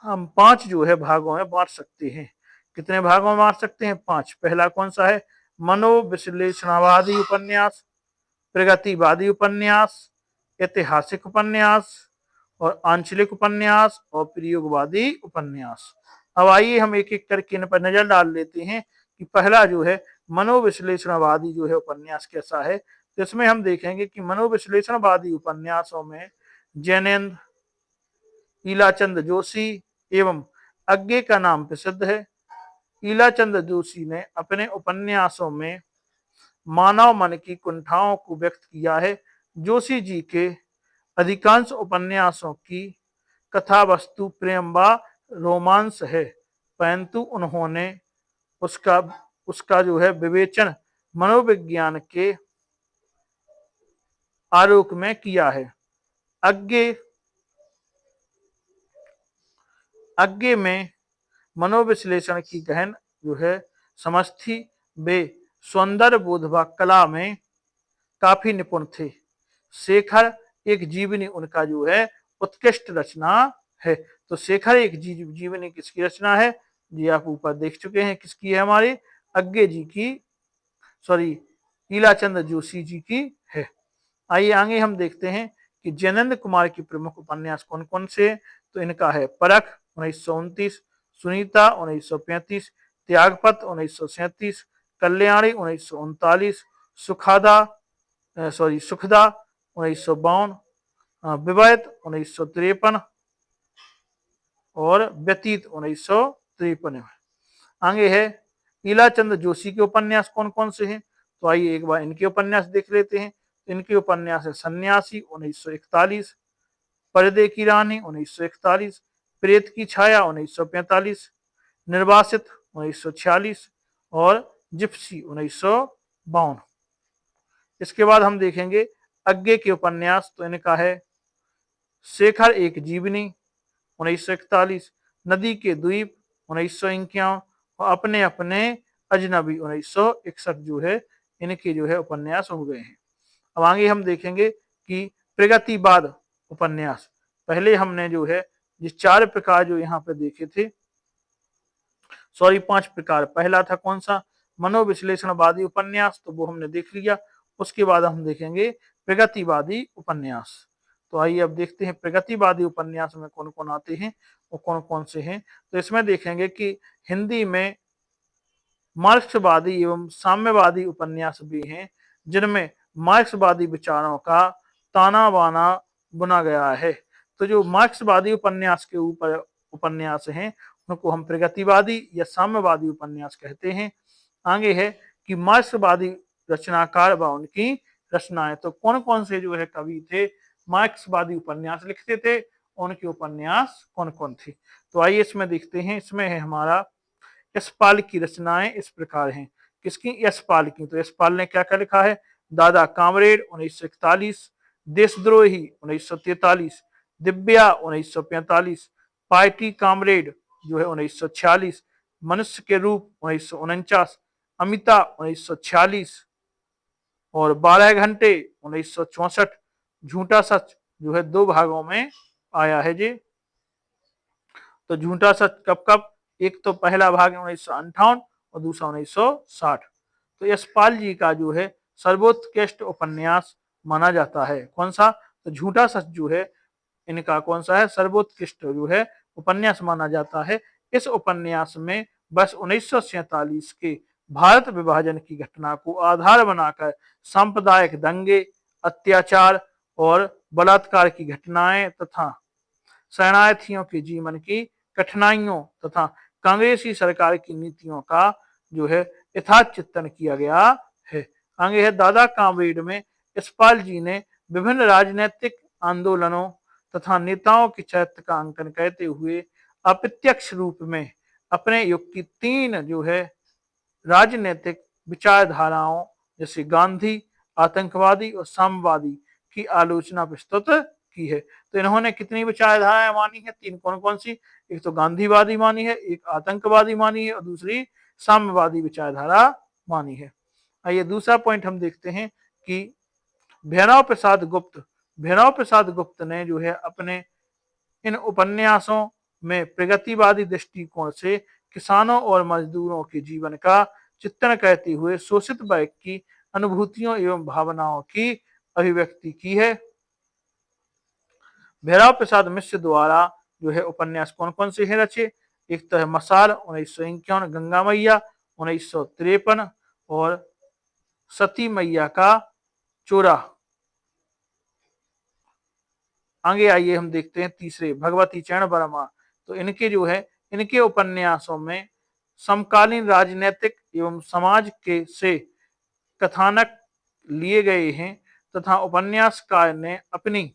हम 5 जो है भागों में बांट सकते हैं। कितने भागों में बांट सकते हैं, 5। पहला कौन सा है, मनोविश्लेषणवादी उपन्यास, प्रगतिवादी उपन्यास, ऐतिहासिक उपन्यास और आंचलिक उपन्यास और प्रयोगवादी उपन्यास। अब आइए हम एक एक करके इन पर नजर डाल लेते हैं कि पहला जो है मनोविश्लेषणवादी जो है उपन्यास कैसा है। तो इसमें हम देखेंगे कि मनोविश्लेषणवादी उपन्यासों में जैनेन्द्र, ईलाचंद जोशी एवं अज्ञे का नाम प्रसिद्ध है। ईलाचंद जोशी ने अपने उपन्यासों में मानव मन की कुंठाओं को व्यक्त किया है। जोशी जी के अधिकांश उपन्यासों की कथा वस्तु प्रेम व रोमांस है, परंतु उन्होंने उसका उसका जो है विवेचन मनोविज्ञान के आलोक में किया है। अज्ञे में मनोविश्लेषण की गहन जो है समझ थी। वे सौंदर्य बोध व कला में काफी निपुण थे। शेखर एक जीवनी उनका जो है उत्कृष्ट रचना है। तो शेखर एक जीवनी किसकी रचना है, जी आप ऊपर देख चुके हैं किसकी है, हमारे अज्ञे जी की, सॉरी ईलाचंद जोशी जी की है। आइए आगे हम देखते हैं कि जैनेन्द्र कुमार की प्रमुख उपन्यास कौन कौन से हैं। तो इनका है परख 1929, सुनीता 1935, त्यागपत 1937, कल्याणी 1939, सुखदा 1952, विवाहित 1953 और व्यतीत 1953। आगे है ईलाचंद जोशी के उपन्यास कौन कौन से हैं। तो आइए एक बार इनके उपन्यास देख लेते हैं। इनके उपन्यास है सन्यासी 1941, पर्दे की रानी 1941, प्रेत की छाया 1945, निर्वासित 1946 और जिप्सी 1952। इसके बाद हम देखेंगे अज्ञे के उपन्यास। तो इनका है शेखर एक जीवनी 1941, नदी के द्वीप 1951 और अपने अपने अजनबी 1961 जो है इनके जो है उपन्यास हो गए हैं। अब आगे हम देखेंगे कि प्रगतिवाद उपन्यास। पहले हमने जो है जिस 4 प्रकार जो यहाँ पे देखे थे, 5 प्रकार। पहला था कौन सा, मनोविश्लेषणवादी उपन्यास, तो वो हमने देख लिया। उसके बाद हम देखेंगे प्रगतिवादी उपन्यास। तो आइए अब देखते हैं प्रगतिवादी उपन्यास में कौन कौन आते हैं और कौन कौन से हैं। तो इसमें देखेंगे कि हिंदी में मार्क्सवादी एवं साम्यवादी उपन्यास भी हैं, जिनमें मार्क्सवादी विचारों का ताना बाना बुना गया है। तो जो मार्क्सवादी उपन्यास के ऊपर उपन्यास हैं उनको हम प्रगतिवादी या साम्यवादी उपन्यास कहते हैं। आगे है कि मार्क्सवादी रचनाकार व उनकी रचनाएं। तो कौन कौन से जो है कवि थे मार्क्सवादी उपन्यास लिखते थे, उनके उपन्यास कौन कौन थे। तो आइए इसमें देखते हैं। इसमें है हमारा यशपाल की रचनाएं इस प्रकार हैं। किसकी, यशपाल की। तो यशपाल ने क्या क्या लिखा है, दादा कामरेड 1941, देशद्रोही 1943, दिव्या 1945, पार्टी कामरेड जो है 1946, मनुष्य के रूप 1949, अमिता 1946, और 12 घंटे 1964 झूठा सच जो है 2 भागों में आया है जी। तो झूठा सच कब कब, एक तो पहला भाग 1958 और दूसरा 1960। तो यशपाल जी का जो है सर्वोत्कृष्ट उपन्यास माना जाता है कौन सा, तो झूठा सच जो है इनका कौन सा है, सर्वोत्कृष्ट जो है उपन्यास माना जाता है। इस उपन्यास में बस 1947 के भारत विभाजन की घटना को आधार बनाकर सांप्रदायिक दंगे, अत्याचार और बलात्कार की घटनाएं तथा शरणार्थियों के जीवन की कठिनाइयों तथा कांग्रेसी सरकार की नीतियों का जो है यथार्थ चित्रण किया गया है। आगे है दादा कांबेड में यशपाल जी ने विभिन्न राजनीतिक आंदोलनों तथा नेताओं के चरित्र का अंकन करते हुए अप्रत्यक्ष रूप में अपने युग की 3 जो है राजनीतिक विचारधाराओं जैसे गांधी, आतंकवादी और साम्यवादी की आलोचना प्रस्तुत की है। तो इन्होंने कितनी विचारधाराएं मानी है, 3 कौन कौन सी, एक तो गांधीवादी मानी है, एक आतंकवादी मानी है और दूसरी साम्यवादी विचारधारा मानी है। आइए दूसरा पॉइंट हम देखते हैं कि भैरव प्रसाद गुप्त ने जो है अपने इन उपन्यासों में प्रगतिवादी दृष्टिकोण से किसानों और मजदूरों के जीवन का चित्रण करते हुए शोषित वर्ग की अनुभूतियों एवं भावनाओं की अभिव्यक्ति की है। भैरव प्रसाद मिश्र द्वारा जो है उपन्यास कौन कौन से हैं रचे, एक तो है मसाल 1951, गंगा मैया 1953 और सती मैया का चोरा। आगे आइए हम देखते हैं तीसरे भगवती चरण वर्मा। तो इनके जो है इनके उपन्यासों में समकालीन राजनीतिक एवं समाज के से कथानक लिए गए हैं तथा उपन्यासकार ने अपनी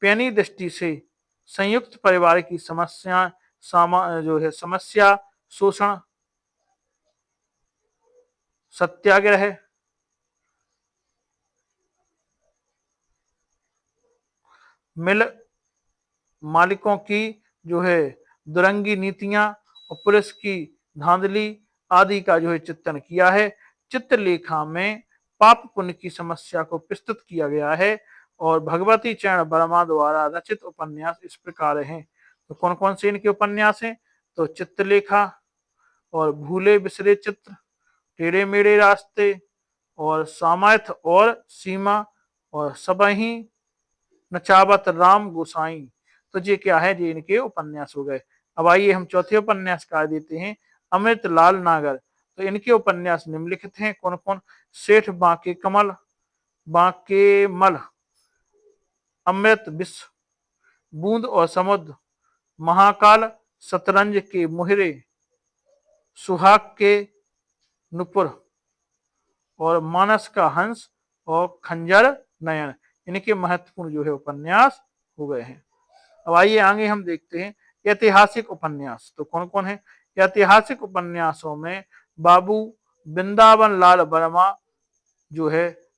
पैनी दृष्टि से संयुक्त परिवार की समस्या, शोषण, सत्याग्रह, मिल मालिकों की जो है दुरंगी नीतियां और पुलिस की धांधली आदि का जो है चित्रण किया है। चित्रलेखा में पाप पुण्य की समस्या को प्रस्तुत किया गया है और भगवती चरण वर्मा द्वारा रचित उपन्यास इस प्रकार हैं। तो कौन कौन से इनके उपन्यास हैं, तो चित्रलेखा और भूले बिसरे चित्र, टेढ़े मेढ़े रास्ते और सामर्थ और सीमा और सबही नचावत राम गोसाई। तो ये क्या है, ये इनके उपन्यास हो गए। अब आइए हम चौथे उपन्यास का देते हैं अमृतलाल नागर। तो इनके उपन्यास निम्नलिखित हैं कौन कौन, सेठ बांके मल, अमृत विश्व, बूंद और समुद्र, महाकाल, शतरंज के मुहरे, सुहाग के नुपुर और मानस का हंस और खंजर नयन। इनके महत्वपूर्ण जो है उपन्यास हो गए हैं। अब आइए आगे हम देखते हैं ऐतिहासिक उपन्यास। तो कौन कौन है, ऐतिहासिक उपन्यासों में बाबू वृंदावन लाल वर्मा जो है,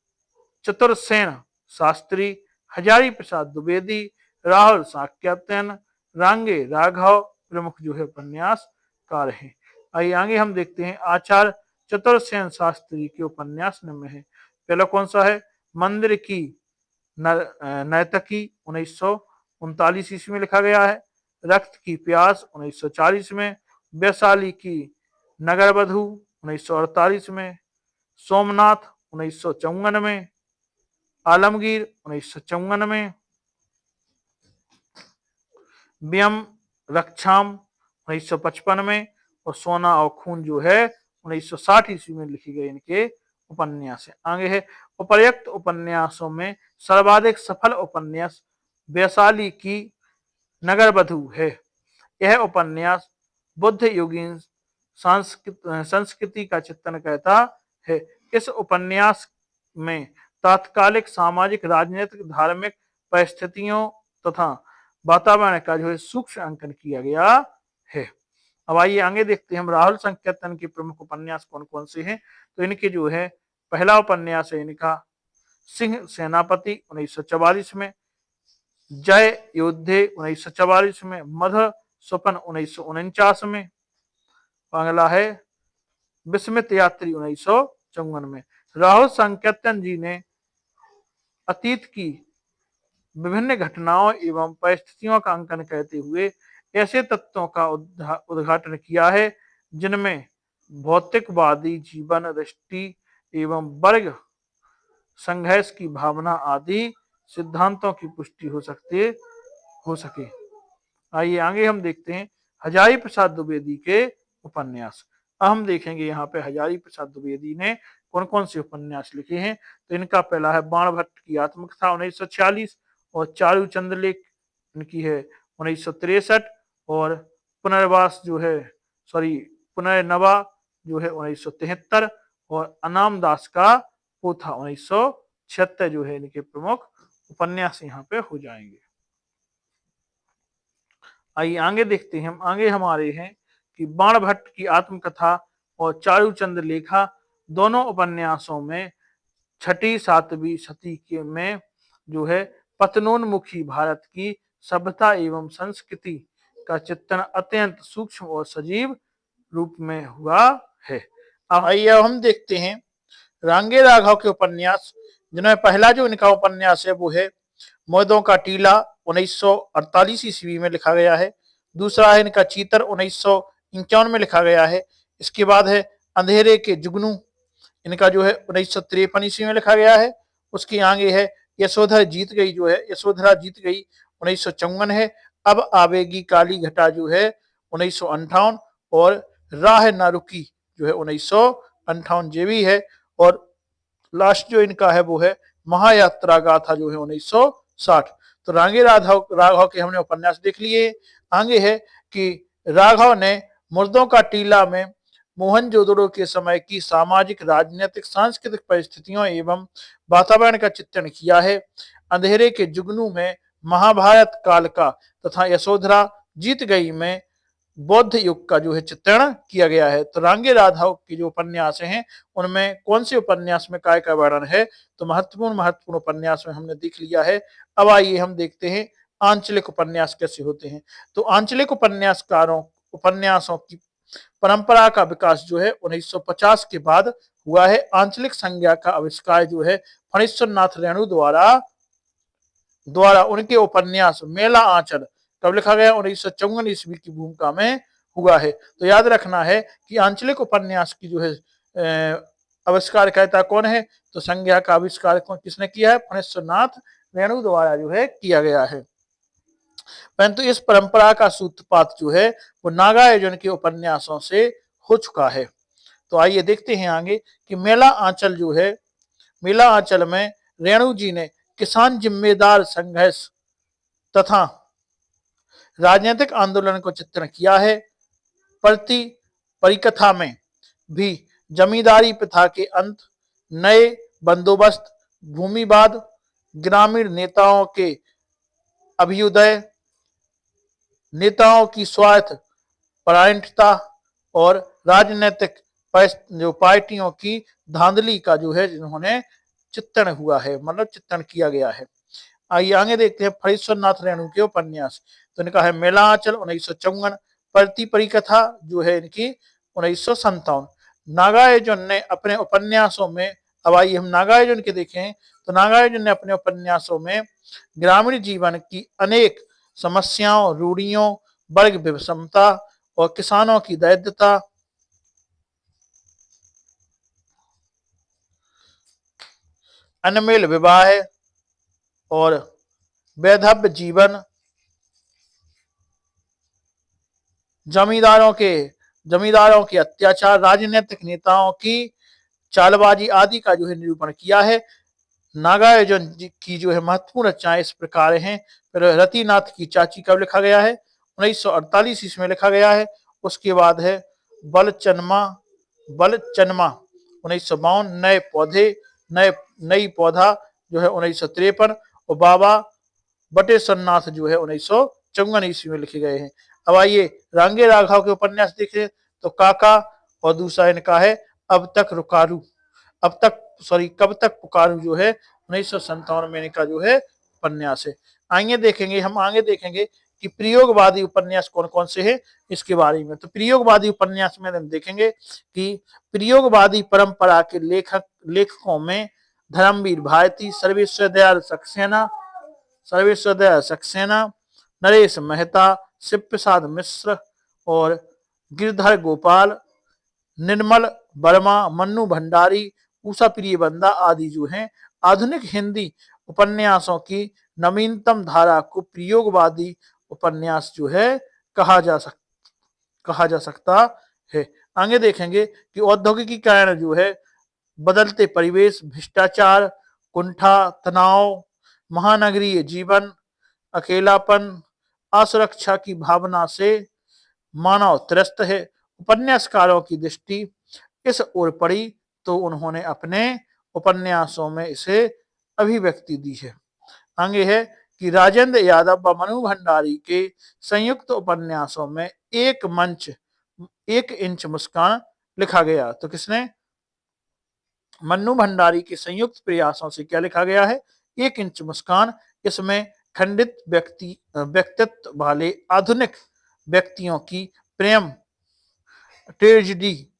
चतुर्सेन शास्त्री, हजारी प्रसाद द्विवेदी, राहुल साक्यायन, रांगे राघव प्रमुख जो है उपन्यासकार हैं। आइए आगे हम देखते हैं आचार्य चतुर्सेन शास्त्री के उपन्यास में है। पहला कौन सा है, मंदिर की नर्तकी 1939 ईस्वी में लिखा गया है, रक्त की प्यास 1940 में, वैशाली की नगरवधु 1948 में, सोमनाथ 1954 में, आलमगीर 1954 में, व्यम रक्षाम 1955 में और सोना और खून जो है 1960 ईस्वी में लिखी गई इनके उपन्यास है। आगे है उपर्युक्त उपन्यासों में सर्वाधिक सफल उपन्यास वैशाली की नगरवधु है। यह उपन्यास बुद्ध युगीन संस्कृति का चित्रण करता है। इस उपन्यास में तात्कालिक सामाजिक, राजनीतिक, धार्मिक परिस्थितियों तथा वातावरण का जो है सूक्ष्म अंकन किया गया है। अब आइए आगे देखते हैं हम राहुल संकीर्तन के प्रमुख उपन्यास कौन कौन से हैं। तो इनके जो है पहला उपन्यास है इनका सिंह सेनापति 1944 में, जय योद्धे 1944 में, मधुर स्वप्न 1949 में, अगला है विस्मित यात्री 1954 में। राहुल संकीर्तन जी ने अतीत की विभिन्न घटनाओं एवं परिस्थितियों का अंकन करते हुए ऐसे तत्वों का उद्घाटन किया है जिनमें भौतिकवादी जीवन दृष्टि एवं वर्ग संघर्ष की भावना आदि सिद्धांतों की पुष्टि हो सके। आइए आगे हम देखते हैं हजारी प्रसाद द्विवेदी के उपन्यास। अब हम देखेंगे यहाँ पे हजारी प्रसाद द्विवेदी ने कौन कौन से उपन्यास लिखे हैं। तो इनका पहला है बाण भट्ट की आत्मकथा 1946 और चारू चंद्रलेख इनकी है 1963 और पुनर्वास जो है पुनर्नवा जो है 1973 और अनाम दास का पोथा 1976 जो है इनके प्रमुख उपन्यास यहाँ पे हो जाएंगे। आइए आगे देखते हैं हम। आगे हमारे हैं कि बाण भट्ट की आत्मकथा और चारू चंद्र लेखा दोनों उपन्यासों में छठी सातवीं शती के में जो है पतनोन्मुखी भारत की सभ्यता एवं संस्कृति का चित्रण अत्यंत सूक्ष्म और सजीव रूप में हुआ है। अब आइए हम देखते हैं रांगे राघव के उपन्यास, जिनमें पहला जो इनका उपन्यास है वो है मौदों का टीला 1948 ईस्वी में लिखा गया है। दूसरा है इनका चीतर 1951 में लिखा गया है। इसके बाद है अंधेरे के जुगनू, इनका जो है 1953 ईस्वी में लिखा गया है। उसके आगे है यशोधरा जीत गई 1954 है। अब आवेगी काली घटा जो है 1958 और राह न रुकी जो है 1958 ये भी है। और लास्ट जो इनका है वो है महायात्रा गाथा जो है 1960। तो रांगे राघव के हमने उपन्यास देख लिए। आगे है कि राघव ने मुर्दों का टीला में मोहनजोदड़ो के समय की सामाजिक राजनीतिक सांस्कृतिक परिस्थितियों एवं वातावरण का चित्रण किया है। अंधेरे के जुगनू में महाभारत काल का तथा यशोधरा जीत गई में बौद्ध युग का जो है चित्रण किया गया है। तो रांगे राघव के जो उपन्यास हैं उनमें कौन से उपन्यास में काय का वर्णन है, तो महत्वपूर्ण उपन्यास में हमने देख लिया है। अब आइए हम देखते हैं आंचलिक उपन्यास कैसे होते हैं। तो आंचलिक उपन्यासों की परंपरा का विकास जो है 1950 के बाद हुआ है। आंचलिक संज्ञा का आविष्कार जो है फणीश्वर नाथ रेणु द्वारा उनके उपन्यास मेला आंचल कब लिखा गया 1954 ईस्वी की भूमिका में हुआ है। तो याद रखना है कि आंचलिक उपन्यास की जो है आविष्कार कहता कौन है, तो संज्ञा का आविष्कार किसने किया है, फणीश्वर नाथ रेणु द्वारा जो है किया गया है। परंतु इस परंपरा का सूत्रपात जो है वो नागार्जुन के उपन्यासों से हो चुका है। तो आइए देखते हैं आगे कि मेला आंचल में रेणु जी ने किसान जिम्मेदार संघर्ष तथा राजनीतिक आंदोलन को चित्रण किया है। परिकथा में भी जमींदारी प्रथा के अंत, नए बंदोबस्त, भूमिवाद, ग्रामीण नेताओं के अभ्युदय, नेताओं की स्वार्थ परायणता और राजनीतिक जो पार्टियों की धांधली का जो है जिन्होंने चित्रण हुआ है, मतलब चित्रण किया गया है। आइए आगे देखते हैं फणीश्वर नाथ रेणु के उपन्यास। तो इनका है मेला आंचल 1954, परिकथा जो है इनकी 1957। नागार्जुन ने अपने उपन्यासों में, अब आइए हम नागार्जुन के देखें, तो नागार्जुन ने अपने उपन्यासों में ग्रामीण जीवन की अनेक समस्याओं, रूढ़ियों, वर्ग विषमता और किसानों की दरिद्रता, अनमेल विवाह और वैधव्य जीवन, जमींदारों के अत्याचार, राजनीतिक नेताओं की चालबाजी आदि का जो है निरूपण किया है। नागार्जुन की जो है महत्वपूर्ण रचनाएं इस प्रकार हैं। रतिनाथ की चाची कब लिखा गया है, 1948 ईस्वी में लिखा गया है। उसके बाद है बलचनमा 1952, नई पौधा जो है 1953 और बाबा बटेश्वरनाथ जो है 1954 ईस्वी में लिखे गए हैं। अब आइए रांगे राघव के उपन्यास देखें, तो काका और दूसरा इनका है कब तक पुकारू जो है 1957 में इनका जो है उपन्यास है। आगे देखेंगे कि प्रयोगवादी उपन्यास कौन कौन से हैं इसके बारे में। तो प्रयोगवादी उपन्यास में हम देखेंगे कि प्रयोगवादी परंपरा के लेखकों में धर्मवीर भारती, सर्वेश्वर दयाल सक्सेना, नरेश मेहता, शिव प्रसाद मिश्र और गिरधर गोपाल, निर्मल वर्मा, मन्नू भंडारी, उषा प्रियबंदा आदि जो हैं आधुनिक हिंदी उपन्यासों की नवीनतम धारा को प्रयोगवादी उपन्यास जो है कहा जा सकता है। आगे देखेंगे कि औद्योगिकीकरण जो है, बदलते परिवेश, भ्रष्टाचार, कुंठा, तनाव, महानगरीय जीवन, अकेलापन, असुरक्षा की भावना से मानव त्रस्त है। उपन्यासकारों की दृष्टि इस ओर पड़ी तो उन्होंने अपने उपन्यासों में इसे अभिव्यक्ति दी है। आगे है कि राजेंद्र यादव व मनु भंडारी के संयुक्त उपन्यासों में एक इंच मुस्कान लिखा गया। तो किसने? मन्नू भंडारी के संयुक्त प्रयासों से क्या लिखा गया है? एक इंच मुस्कान। इसमें खंडित व्यक्तित्व वाले आधुनिक व्यक्तियों की प्रेम ट्रेजेडी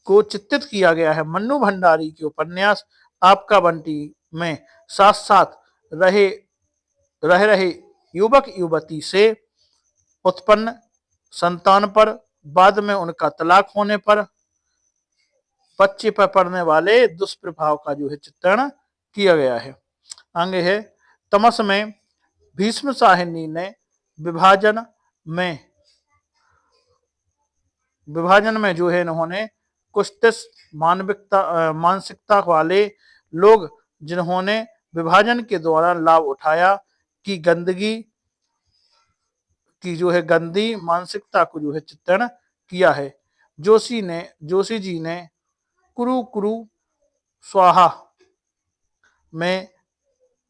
को चित्रित किया गया है। मन्नू भंडारी के उपन्यास आपका बंटी में साथ साथ रह रहे युवक युवती से उत्पन्न संतान पर, बाद में उनका तलाक होने पर बच्चे पर पड़ने वाले दुष्प्रभाव का जो है चित्रण किया गया है। आगे है तमस में भीष्म साहिनी ने विभाजन में जो है इन्होंने कुछ मानसिकता वाले लोग जिन्होंने विभाजन के दौरान लाभ उठाया की गंदी मानसिकता को जो है चित्रण किया है। जोशी जी ने कुरु कुरु स्वाहा में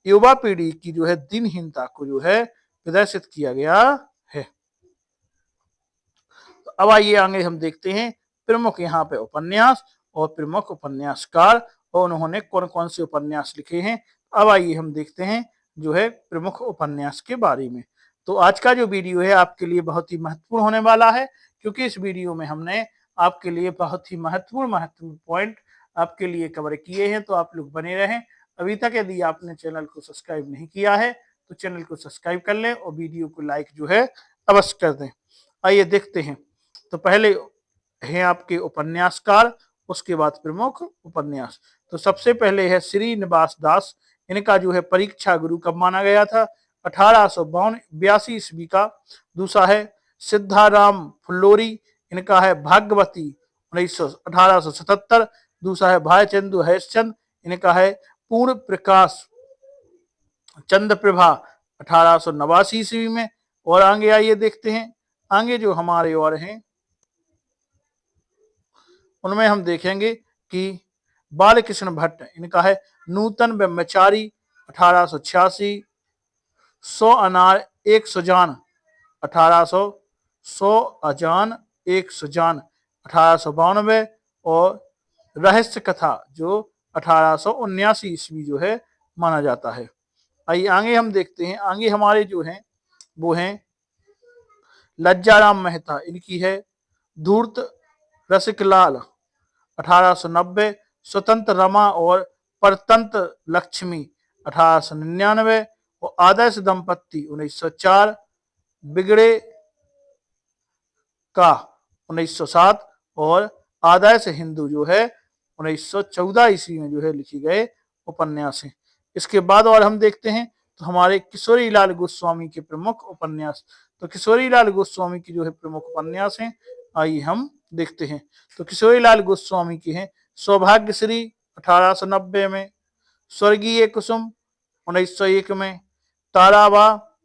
युवा पीढ़ी की जो है दिनहीनता को जो है प्रदर्शित किया गया है। तो अब आइए आगे हम देखते हैं प्रमुख यहाँ पे उपन्यास और प्रमुख उपन्यासकार और उन्होंने कौन कौन से उपन्यास लिखे हैं। अब आइए हम देखते हैं जो है प्रमुख उपन्यास के बारे में। तो आज का जो वीडियो है आपके लिए बहुत ही महत्वपूर्ण होने वाला है, क्योंकि इस वीडियो में हमने आपके लिए बहुत ही महत्वपूर्ण पॉइंट आपके लिए कवर किए हैं। तो आप लोग बने रहें। अभी तक यदि आपने चैनल को सब्सक्राइब नहीं किया है तो चैनल को सब्सक्राइब कर लें और वीडियो को लाइक जो है अवश्य कर दें। आइए देखते हैं। तो पहले हैं आपके उपन्यासकार, उसके बाद प्रमुख उपन्यास। तो सबसे पहले है श्रीनिवास दास। इनका जो है परीक्षा गुरु कब माना गया था? 1882 ईस्वी का। दूसरा है सिद्धाराम फुल्लोरी। इनका है भाग्यवती 1877। दूसरा है भाईचंदू हरिश्चंद्र। इनका है पूर्ण प्रकाश चंद्र प्रभा 1889 ईस्वी में। और आगे आइए देखते हैं। आगे जो हमारे और हैं उनमें हम देखेंगे कि बालकृष्ण भट्ट। इनका है नूतन ब्रह्मचारी 1886। 100 अनार एक सुजान 100 अजान एक सुजान 1892। और रहस्य कथा जो 1879 ईस्वी जो है माना जाता है। आइए आगे हम देखते हैं। आगे हमारे जो हैं वो हैं लज्जाराम मेहता। इनकी है धूर्त रसिकलाल 1890। स्वतंत्र रमा और परतंत्र लक्ष्मी 1899। और आदर्श दंपत्ति 1904। बिगड़े का 1907। और आदर्श हिंदू जो है 1914 ईस्वी में जो है लिखी गए उपन्यास हैं। इसके बाद और हम देखते हैं तो हमारे किशोरी लाल गोस्वामी के प्रमुख उपन्यास। तो किशोरी लाल गोस्वामी की जो है प्रमुख उपन्यास हैं, आइए हम देखते हैं। तो किशोरी लाल गोस्वामी की हैं सौभाग्यश्री 1890 में। स्वर्गीय कुसुम 1901 में। ताराबा,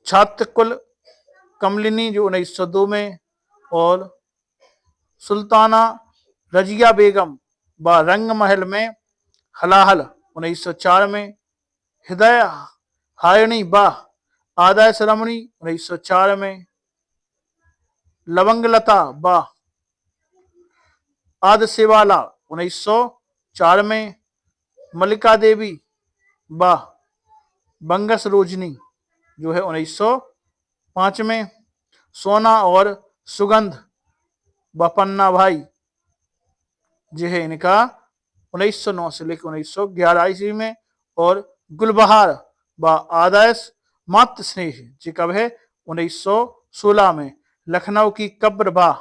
छात्रकुल, कमलिनी जो 1902 में। और सुल्ताना रजिया बेगम व रंगमहल में हलाहल 1904 में। हृदय हारिणी बा आदर्श रमणी 1904 में। लवंगलता बा आदसेवाला 1904 में। मल्लिका देवी बा बंगस रोजनी जो है 1905 में। सोना और सुगंध व पन्ना भाई जो है इनका 1909 से लेकर 1911 ईस्वी में। और गुलबहार व आदर्श मातृ स्नेह जी कब है 1916 में। लखनऊ की कब्रबाह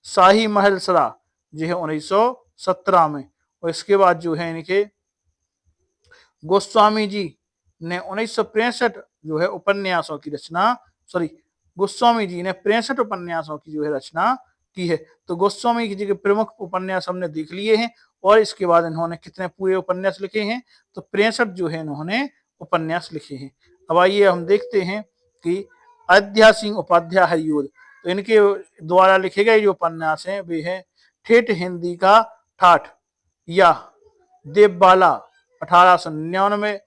शाही महल सरा जो है 1917 में। और इसके बाद जो है इनके गोस्वामी जी ने 1965 जो है उपन्यासों की रचना, गोस्वामी जी ने 65 उपन्यासों की जो है रचना की है। तो गोस्वामी जी के प्रमुख उपन्यास हमने देख लिए हैं। और इसके बाद इन्होंने कितने पूरे उपन्यास लिखे हैं, तो 65 जो है इन्होंने उपन्यास लिखे हैं। अब आइए हम देखते हैं कि अयोध्या सिंह उपाध्याय हरिओद, तो इनके द्वारा लिखे गए जो उपन्यास हैं वे हैं ठेठ हिंदी का ठाठ या देवबाला 1899,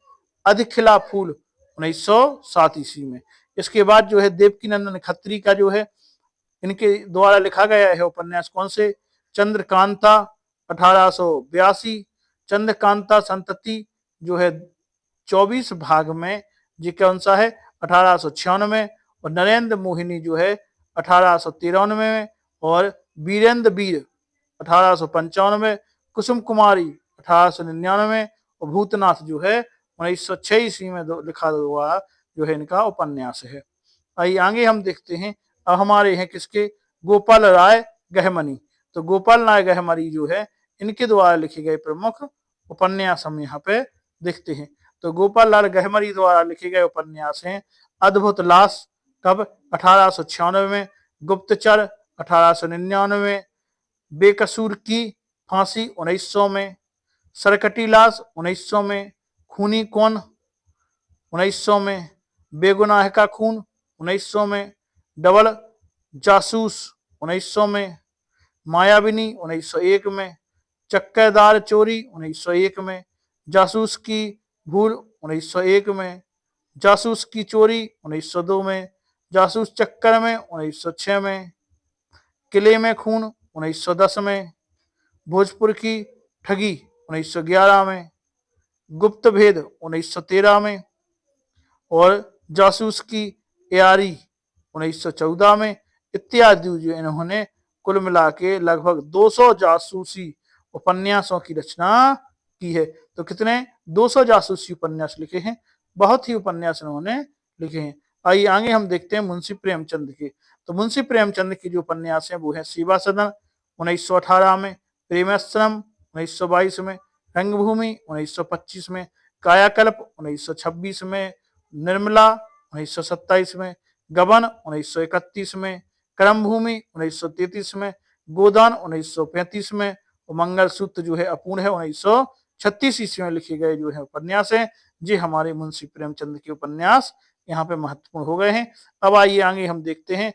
अधिखिला फूल 1907 ईस्वी में। इसके बाद जो है देवकी नंदन खत्री का जो है इनके द्वारा लिखा गया है उपन्यास कौन से, चंद्रकांता 1882, चंद्रकांता संतति जो है 24 भाग में जी कौन सा है 1896, और नरेंद्र मोहिनी जो है 1893 में, और वीरेंद्र वीर 1895, कुसुम कुमारी 1899, और भूतनाथ जो है 1906 ईस्वी में लिखा हुआ जो है इनका उपन्यास है। आइए आगे हम देखते हैं। अब हमारे हैं किसके, गोपाल राय गहमनी। तो गोपाल राय गहमनी जो है इनके द्वारा लिखे गए प्रमुख उपन्यास हम यहाँ पे देखते हैं। तो गोपाल लाल गहमनी द्वारा लिखे गए उपन्यास हैं अद्भुत लाश कब 1896 में, गुप्तचर 1899, बेकसूर की फांसी 1900 में, सरकटी लाश 1900 में, खूनी कौन 1900 में, बेगुनाह का खून 1900 में, डबल जासूस 1900 में, मायाविनी 1901 में, चक्केदार चोरी 1901 में, जासूस की भूल 1901 में, जासूस की चोरी 1902 में, जासूस चक्कर में 1906 में, किले में खून 1910 में, भोजपुर की ठगी 1911 में, गुप्त भेद 1913 में, और जासूस की यारी 1914 में, इत्यादि जो इन्होंने कुल मिला के लगभग 200 जासूसी उपन्यासों की रचना की है। तो कितने 200 जासूसी उपन्यास लिखे हैं, बहुत ही उपन्यास इन्होंने लिखे हैं। आइए आगे हम देखते हैं मुंशी प्रेमचंद के। तो मुंशी प्रेमचंद की जो उपन्यास हैं वो है सेवा सदन 1918 में, प्रेमाश्रम 1922 में, रंगभूमि 1925 में, कायाकल्प 1926 में, निर्मला 1927 में, गबन 1931 में, कर्मभूमि 1933 में, गोदान 1935 में, और मंगलसूत्र जो है अपूर्ण है 1936 ईस्वी में लिखे गए जो है उपन्यास है। जी हमारे मुंशी प्रेमचंद के उपन्यास यहाँ पे महत्वपूर्ण हो गए हैं। अब आइए आगे हम देखते हैं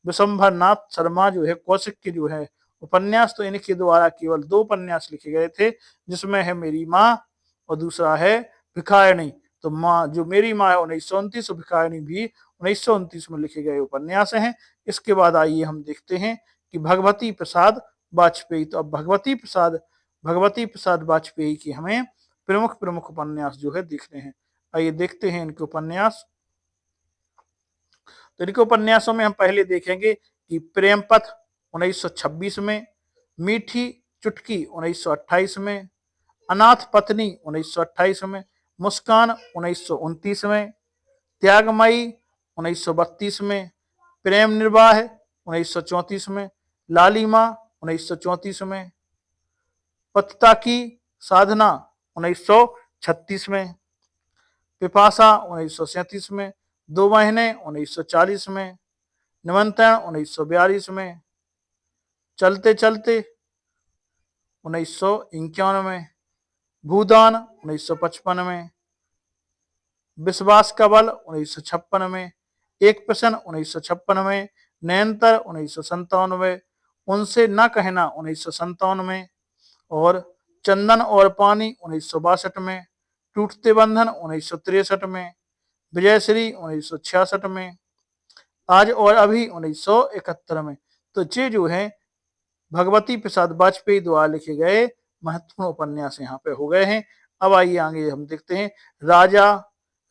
विश्वम्भरनाथ शर्मा जो है कौशिक के जो है उपन्यास। तो इनके द्वारा केवल 2 उपन्यास लिखे गए थे, जिसमें है मेरी माँ और दूसरा है भिखारिणी। तो माँ जो मेरी माँ है 1929, भिखारिणी भी 1929 में लिखे गए उपन्यास हैं। इसके बाद आइए हम देखते हैं कि भगवती प्रसाद वाजपेयी। तो अब भगवती प्रसाद वाजपेयी की हमें प्रमुख उपन्यास जो है देखने हैं। आइए देखते हैं इनके उपन्यास। तो इनके उपन्यासों में हम पहले देखेंगे कि प्रेम पथ 1926 में, मीठी चुटकी 1928 में, अनाथ पत्नी 1928 में, मुस्कान 1929 में, त्यागमयी 1932 में, प्रेम निर्वाह 1934 में, लालिमा 1934 में, पतिता की साधना 1936 में, पिपासा 1937 में, 2 महीने 1940 में, निमंत्रण 1942 में, चलते चलते 1951 में, भूदान 1955 में, विश्वास का बल 1956 में, एक प्रश्न 1956 में, नयनतर 1997, उनसे न कहना 1997 में, और चंदन और पानी 1962 में, टूटते बंधन 1963 में, विजयश्री 1966 में, आज और अभी 1971 में। तो ये जो है भगवती प्रसाद वाजपेयी द्वारा लिखे गए महत्वपूर्ण उपन्यास यहाँ पे हो गए हैं। अब आइए आगे हम देखते हैं राजा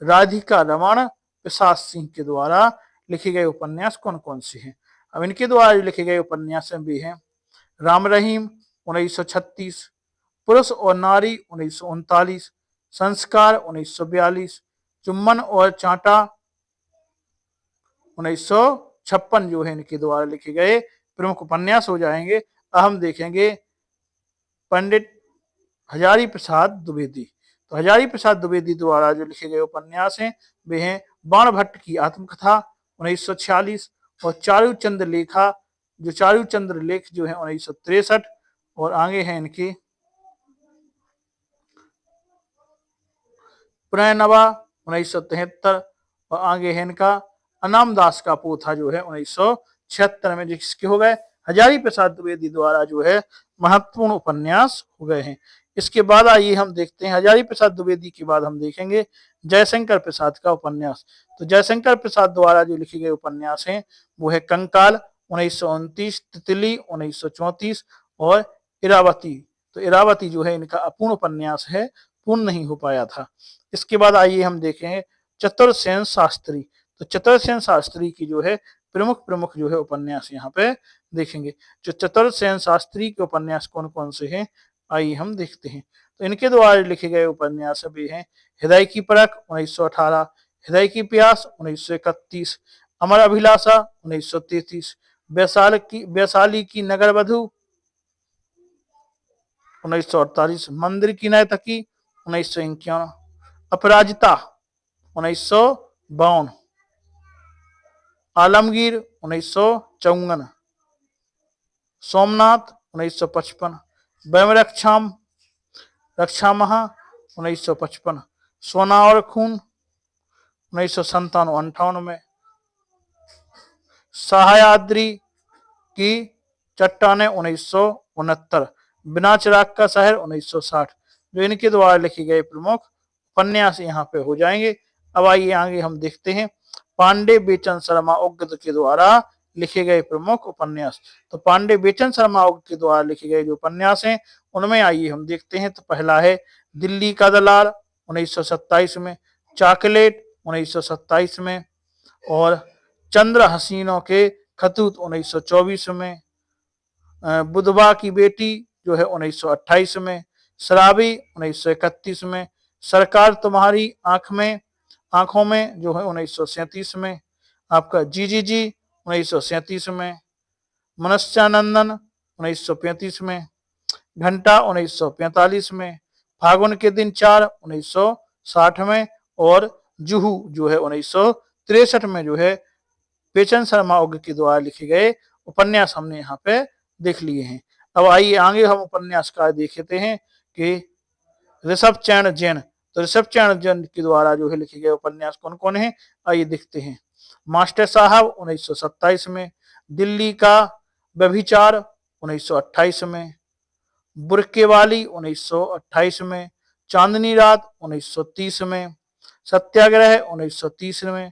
राधिका रमण प्रसाद सिंह के द्वारा लिखे गए उपन्यास कौन कौन से हैं। अब इनके द्वारा लिखे गए उपन्यास भी हैं राम रहीम 1936, पुरुष और नारी 1939, संस्कार 1942, चुम्बन और चांटा 1956 जो है इनके द्वारा लिखे गए प्रमुख उपन्यास हो जाएंगे। अब हम देखेंगे पंडित हजारी प्रसाद द्विवेदी। तो हजारी प्रसाद द्विवेदी द्वारा जो लिखे गए उपन्यास हैं वे हैं बाण भट्ट की आत्मकथा 1946 और चारुचंद्र लेखा जो चारुचंद्र लेख जो है 1963 और आगे है इनकी प्रणवा 1973 और आगे है इनका अनाम दास का पोथा जो है 1976 में जिसके हो गए हजारी प्रसाद द्विवेदी द्वारा जो है महत्वपूर्ण उपन्यास हो गए हैं। इसके बाद आइए हम देखते हैं हजारी प्रसाद द्विवेदी के बाद हम देखेंगे जयशंकर प्रसाद का उपन्यास। तो जयशंकर प्रसाद द्वारा जो लिखे गए उपन्यास हैं वो है कंकाल 1929, तितली 1934 और इरावती। तो इरावती जो है इनका अपूर्ण उपन्यास है, पूर्ण नहीं हो पाया था। इसके बाद आइए हम देखें चतुर्सेन शास्त्री। तो चतुर्सेन शास्त्री की जो है प्रमुख जो है उपन्यास यहाँ पे देखेंगे। जो चतुर्सेन शास्त्री के उपन्यास कौन कौन से हैं आइए हम देखते हैं। तो इनके द्वारा लिखे गए उपन्यास भी हैं हृदय की परख 1918, हृदय की प्यास 1931, अमर अभिलाषा 1933, वैशाली की नगर वधु 1948, मंदिर की नर्तकी 1951, अपराजिता 1952, आलमगीर 1954, सोमनाथ 1955, वैम रक्षामहा 1955, सोना और खून 1997-58 में, सहायाद्री की चट्टानें 1969, बिना चिराग का शहर 1960 जो इनके द्वारा लिखे गए प्रमुख उपन्यास यहाँ पे हो जाएंगे। अब आइए आगे हम देखते हैं पांडे बेचन शर्मा उग्र के द्वारा लिखे गए प्रमुख उपन्यास। तो पांडे बेचन शर्मा उग्र के द्वारा लिखे गए जो उपन्यास हैं उनमें आइए हम देखते हैं। तो पहला है दिल्ली का दलाल 1927 में, चॉकलेट 1927 में और चंद्र हसीनों के खतूत 1924 में, बुधवा की बेटी जो है 1928 में, शराबी 1931 में, सरकार तुम्हारी आंखों में जो है 1937 में, आपका जी 1937 में, मनस्यानंदन 1935 में, घंटा 1945 में, फागुन के दिन 4 1960 में और जुहू जो है 1963 में जो है बेचन शर्मा उग्र के द्वारा लिखे गए उपन्यास हमने यहाँ पे देख लिए हैं। अब आइए आगे हम उपन्यास का देखते हैं कि ऋषभ चरण जैन। तो ऋषभ चरण जैन के द्वारा जो है लिखे गए उपन्यास कौन कौन है आइए देखते हैं। मास्टर साहब 1927 में, दिल्ली का व्यभिचार 1928 में, बुरकेवाली 1928 में, चांदनी रात 1930 में, सत्याग्रह 1930 में,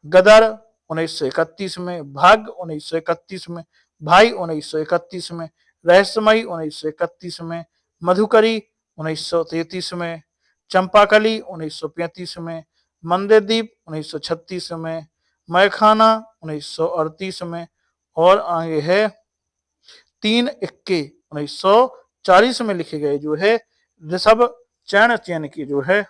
गदर 1931 में, भाग्य 1931 में, भाई 1931 में, रहस्यमयी 1931 में, मधुकरी 1933 में, चंपाकली 1935 में, मंदिरदीप 1936 में, मैखाना 1938 में और आगे है 3 इक्के 1940 में लिखे गए जो है ऋषभ चरण जैन की जो है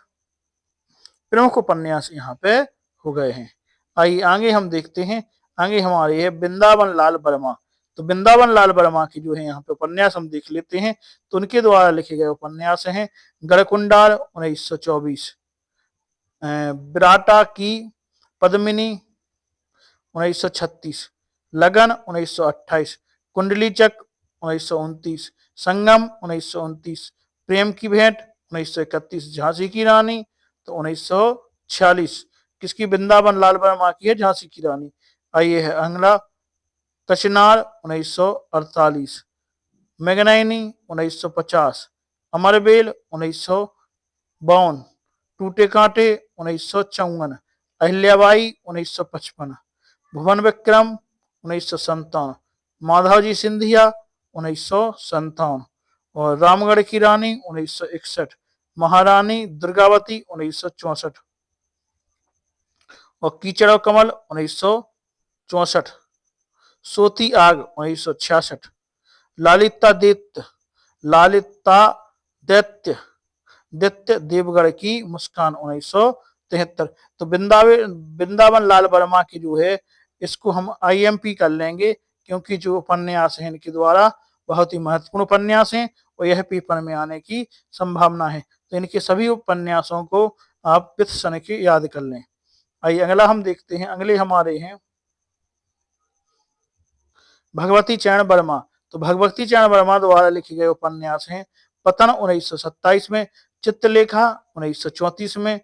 प्रमुख उपन्यास यहाँ पे हो गए हैं। आइए आगे हम देखते हैं। आगे हमारे है वृंदावन लाल वर्मा। तो वृंदावन लाल वर्मा की जो है यहाँ पे उपन्यास हम देख लेते हैं। तो उनके द्वारा लिखे गए उपन्यास हैं गढ़कुंडार 1924, विराटा की पद्मिनी 1936, लगन 1928, कुंडलीचक 1929, संगम 1929, प्रेम की भेंट 1931, झांसी की रानी तो 1946 किसकी वृंदावन लाल वर्मा की है झांसी की रानी। आइए है अगला कचनार 1948, मैगनैनी 1950, अमरबेल 1952, टूटे कांटे 1954, अहिल्याबाई 1955, भुवन विक्रम 1957, माधवजी सिंधिया 1957 और रामगढ़ की रानी 1961, महारानी दुर्गावती 1964 और कीचड़ और कमल 1964, सोती आग 1966, लालिता दैत्य दैत्य देवगढ़ की मुस्कान 1973। तो वृंदावन लाल वर्मा की जो है इसको हम IMP कर लेंगे, क्योंकि जो उपन्यास है इनके द्वारा बहुत ही महत्वपूर्ण उपन्यास हैं और यह पेपर में आने की संभावना है। तो इनके सभी उपन्यासों को आप वित्त सन के याद कर लें। आइए अगला हम देखते हैं। अगले हमारे हैं भगवती चरण वर्मा। तो भगवती चरण वर्मा द्वारा लिखे गए उपन्यास हैं पतन 1927 में, चित्रलेखा 1934 में,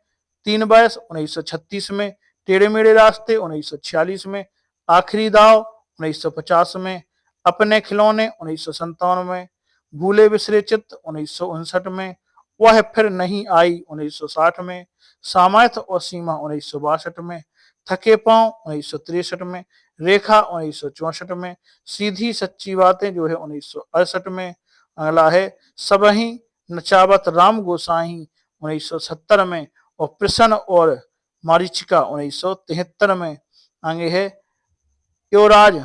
तीन बरस 1936 में, टेढ़े मेढ़े रास्ते 1946 में, आखिरी दाव 1950 में, अपने खिलौने 1957 में, भूले बिसरे चित्त 1959 में, वह फिर नहीं आई 1960 में, सामर्थ और सीमा 1962 में, थके पांव 1963 में, रेखा 1964 में, सीधी सच्ची बातें जो है 1968 में। अगला है सबही नचावत राम गोसाई 1970 में और प्रसन्न और मारीचिका 1973 में। आगे है युवराज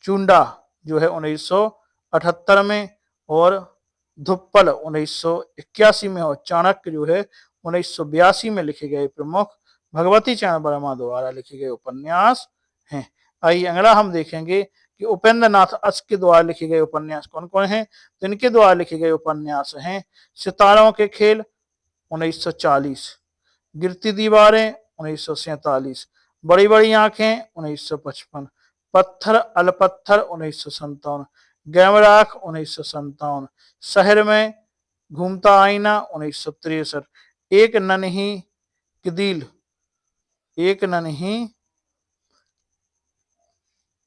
चुंडा जो है 1978 में और धुप्पल 1981 में और चाणक्य जो है 1982 में लिखे गए प्रमुख भगवती चरण वर्मा द्वारा लिखे गए उपन्यास हैं। आइए अगला हम देखेंगे कि उपेंद्र नाथ अच के द्वारा लिखे गए उपन्यास कौन कौन हैं। तो इनके द्वारा लिखे गए उपन्यास हैं सितारों के खेल 1940, गिरती दीवारें 1947, बड़ी बड़ी आंखें 1955, पत्थर अलपत्थर 1957, गैमराख 1957, शहर में घूमता आईना 1963, एक नन्ही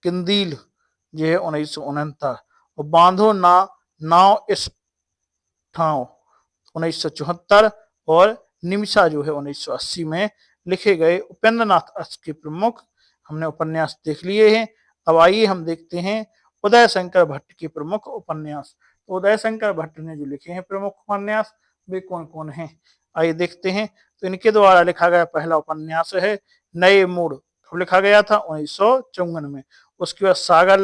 किंदील जो है 1969 और बांधो ना नाव इस ठाव 1974 और निमिषा जो है 1980 में लिखे गए उपेंद्र नाथ अच के प्रमुख हमने उपन्यास देख लिए हैं। अब आइए हम देखते हैं उदय शंकर भट्ट के प्रमुख उपन्यास। तो उदय शंकर भट्ट ने जो लिखे हैं प्रमुख उपन्यास वे कौन कौन हैं, आइए देखते हैं। तो इनके द्वारा लिखा गया पहला उपन्यास है नए मोड़। कब लिखा गया था? 1954 में। उसके बाद सागर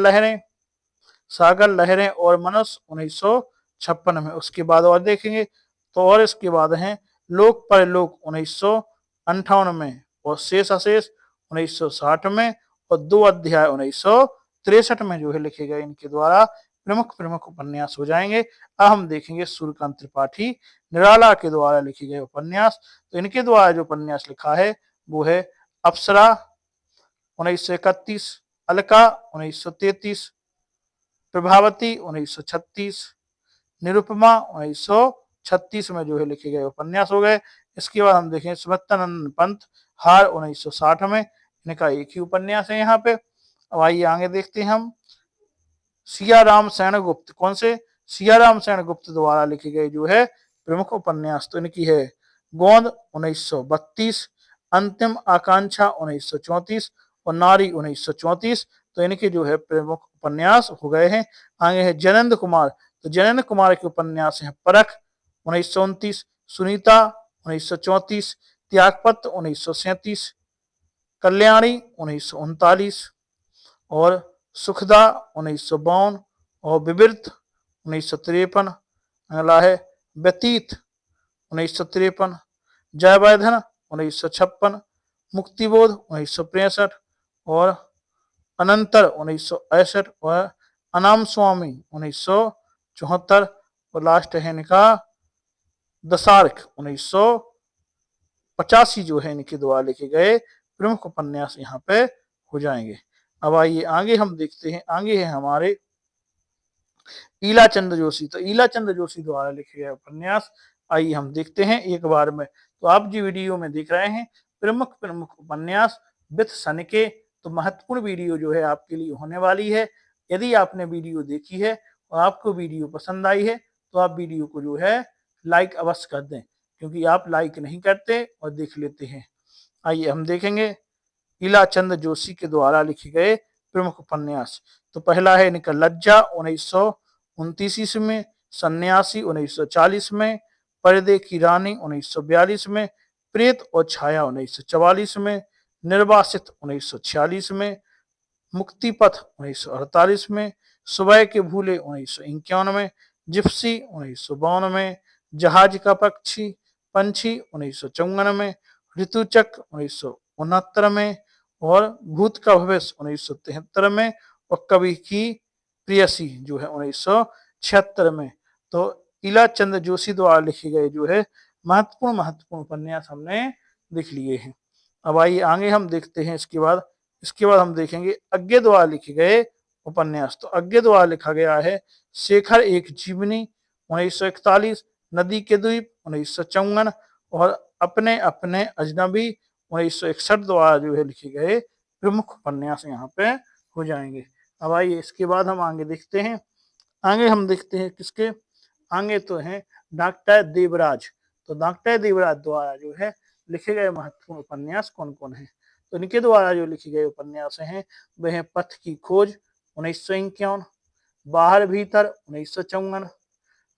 लहरें और मनुष्य 1956 में। उसके बाद और देखेंगे तो और इसके बाद हैं लोक परलोक 1958 में और शेष अशेष 1960 में और दो अध्याय 1963 में जो है लिखे गए इनके द्वारा प्रमुख उपन्यास हो जाएंगे। अब हम देखेंगे सूर्यकांत त्रिपाठी निराला के द्वारा लिखे गए उपन्यास। तो इनके द्वारा जो उपन्यास लिखा है वो है अप्सरा 1931, अलका 1933, प्रभावती 1936, निरुपमा 1936 में जो है लिखे गए उपन्यास हो गए। इसके बाद हम देखें सुमित्रानंद पंत हार 1960 में। इनका एक ही उपन्यास है यहाँ पे। अब आइए आगे देखते हैं हम सियाराम सेन गुप्त। कौन से? सियाराम सेन गुप्त द्वारा लिखे गए जो है प्रमुख उपन्यास। तो इनकी है गोंद 1932, अंतिम आकांक्षा 1934 और नारी 1934। तो इनके जो है प्रमुख उपन्यास हो गए हैं। आगे है जयनंद कुमार। तो जयनंद कुमार के उपन्यास हैं परख 1929, सुनीता 1934, त्यागपत्र 1937, कल्याणी 1939 और सुखदा 1952 और विवृत 1953। अगला है व्यतीत 1953, जयवर्धन 1956, मुक्तिबोध 1965 और अनंतर 1961 और अनाम स्वामी 1974 और लास्ट है इनका दशार्क 1985 जो है इनके द्वारा लिखे गए प्रमुख उपन्यास यहाँ पे हो जाएंगे। अब आइए आगे हम देखते हैं। आगे है हमारे ईला चंद्र जोशी। तो ईला चंद्र जोशी द्वारा लिखे गए उपन्यास आइए हम देखते हैं एक बार में। तो आप जो वीडियो में देख रहे हैं प्रमुख उपन्यास विथ सन के, तो महत्वपूर्ण वीडियो जो है आपके लिए होने वाली है। यदि आपने वीडियो देखी है और आपको वीडियो पसंद आई है तो आप वीडियो को जो है लाइक अवश्य कर दें, क्योंकि आप लाइक नहीं करते और देख लेते हैं। आइए हम देखेंगे ईला चंद्र जोशी के द्वारा लिखे गए प्रमुख उपन्यास। तो पहला है इनका लज्जा 1929 में, सन्यासी 1940 में, पर्दे की रानी 1942 में, प्रेत और छाया 1944 में, निर्वासित 1946 में, मुक्ति पथ 1948 में, सुबह के भूले 1951 में, जिप्सी 1952 में, जहाज का पक्षी पंछी 1954 में, ऋतुचक्र 1969 में, और भूत का भविष्य 1973 में, और कवि की प्रियसी जो है 1976 में। तो इला चंद्र जोशी द्वारा लिखे गए जो है महत्वपूर्ण उपन्यास हमने लिख लिए हैं। अब आइए आगे हम देखते हैं। इसके बाद हम देखेंगे अज्ञे द्वारा लिखे गए उपन्यास। तो अज्ञे द्वारा लिखा गया है शेखर एक जीवनी 1941, नदी के द्वीप 1954 और अपने अपने अजनबी 1961 द्वारा जो है लिखे गए प्रमुख उपन्यास यहाँ पे हो जाएंगे। अब आइए इसके बाद हम आगे देखते हैं। आगे हम देखते हैं किसके आगे तो हैं डॉक्टर देवराज। तो डॉक्टर देवराज द्वारा जो है लिखे गए महत्वपूर्ण उपन्यास कौन कौन है। तो इनके द्वारा जो लिखे गए उपन्यास हैं वह हैं पथ की खोज 1951, बाहर भीतर 1954,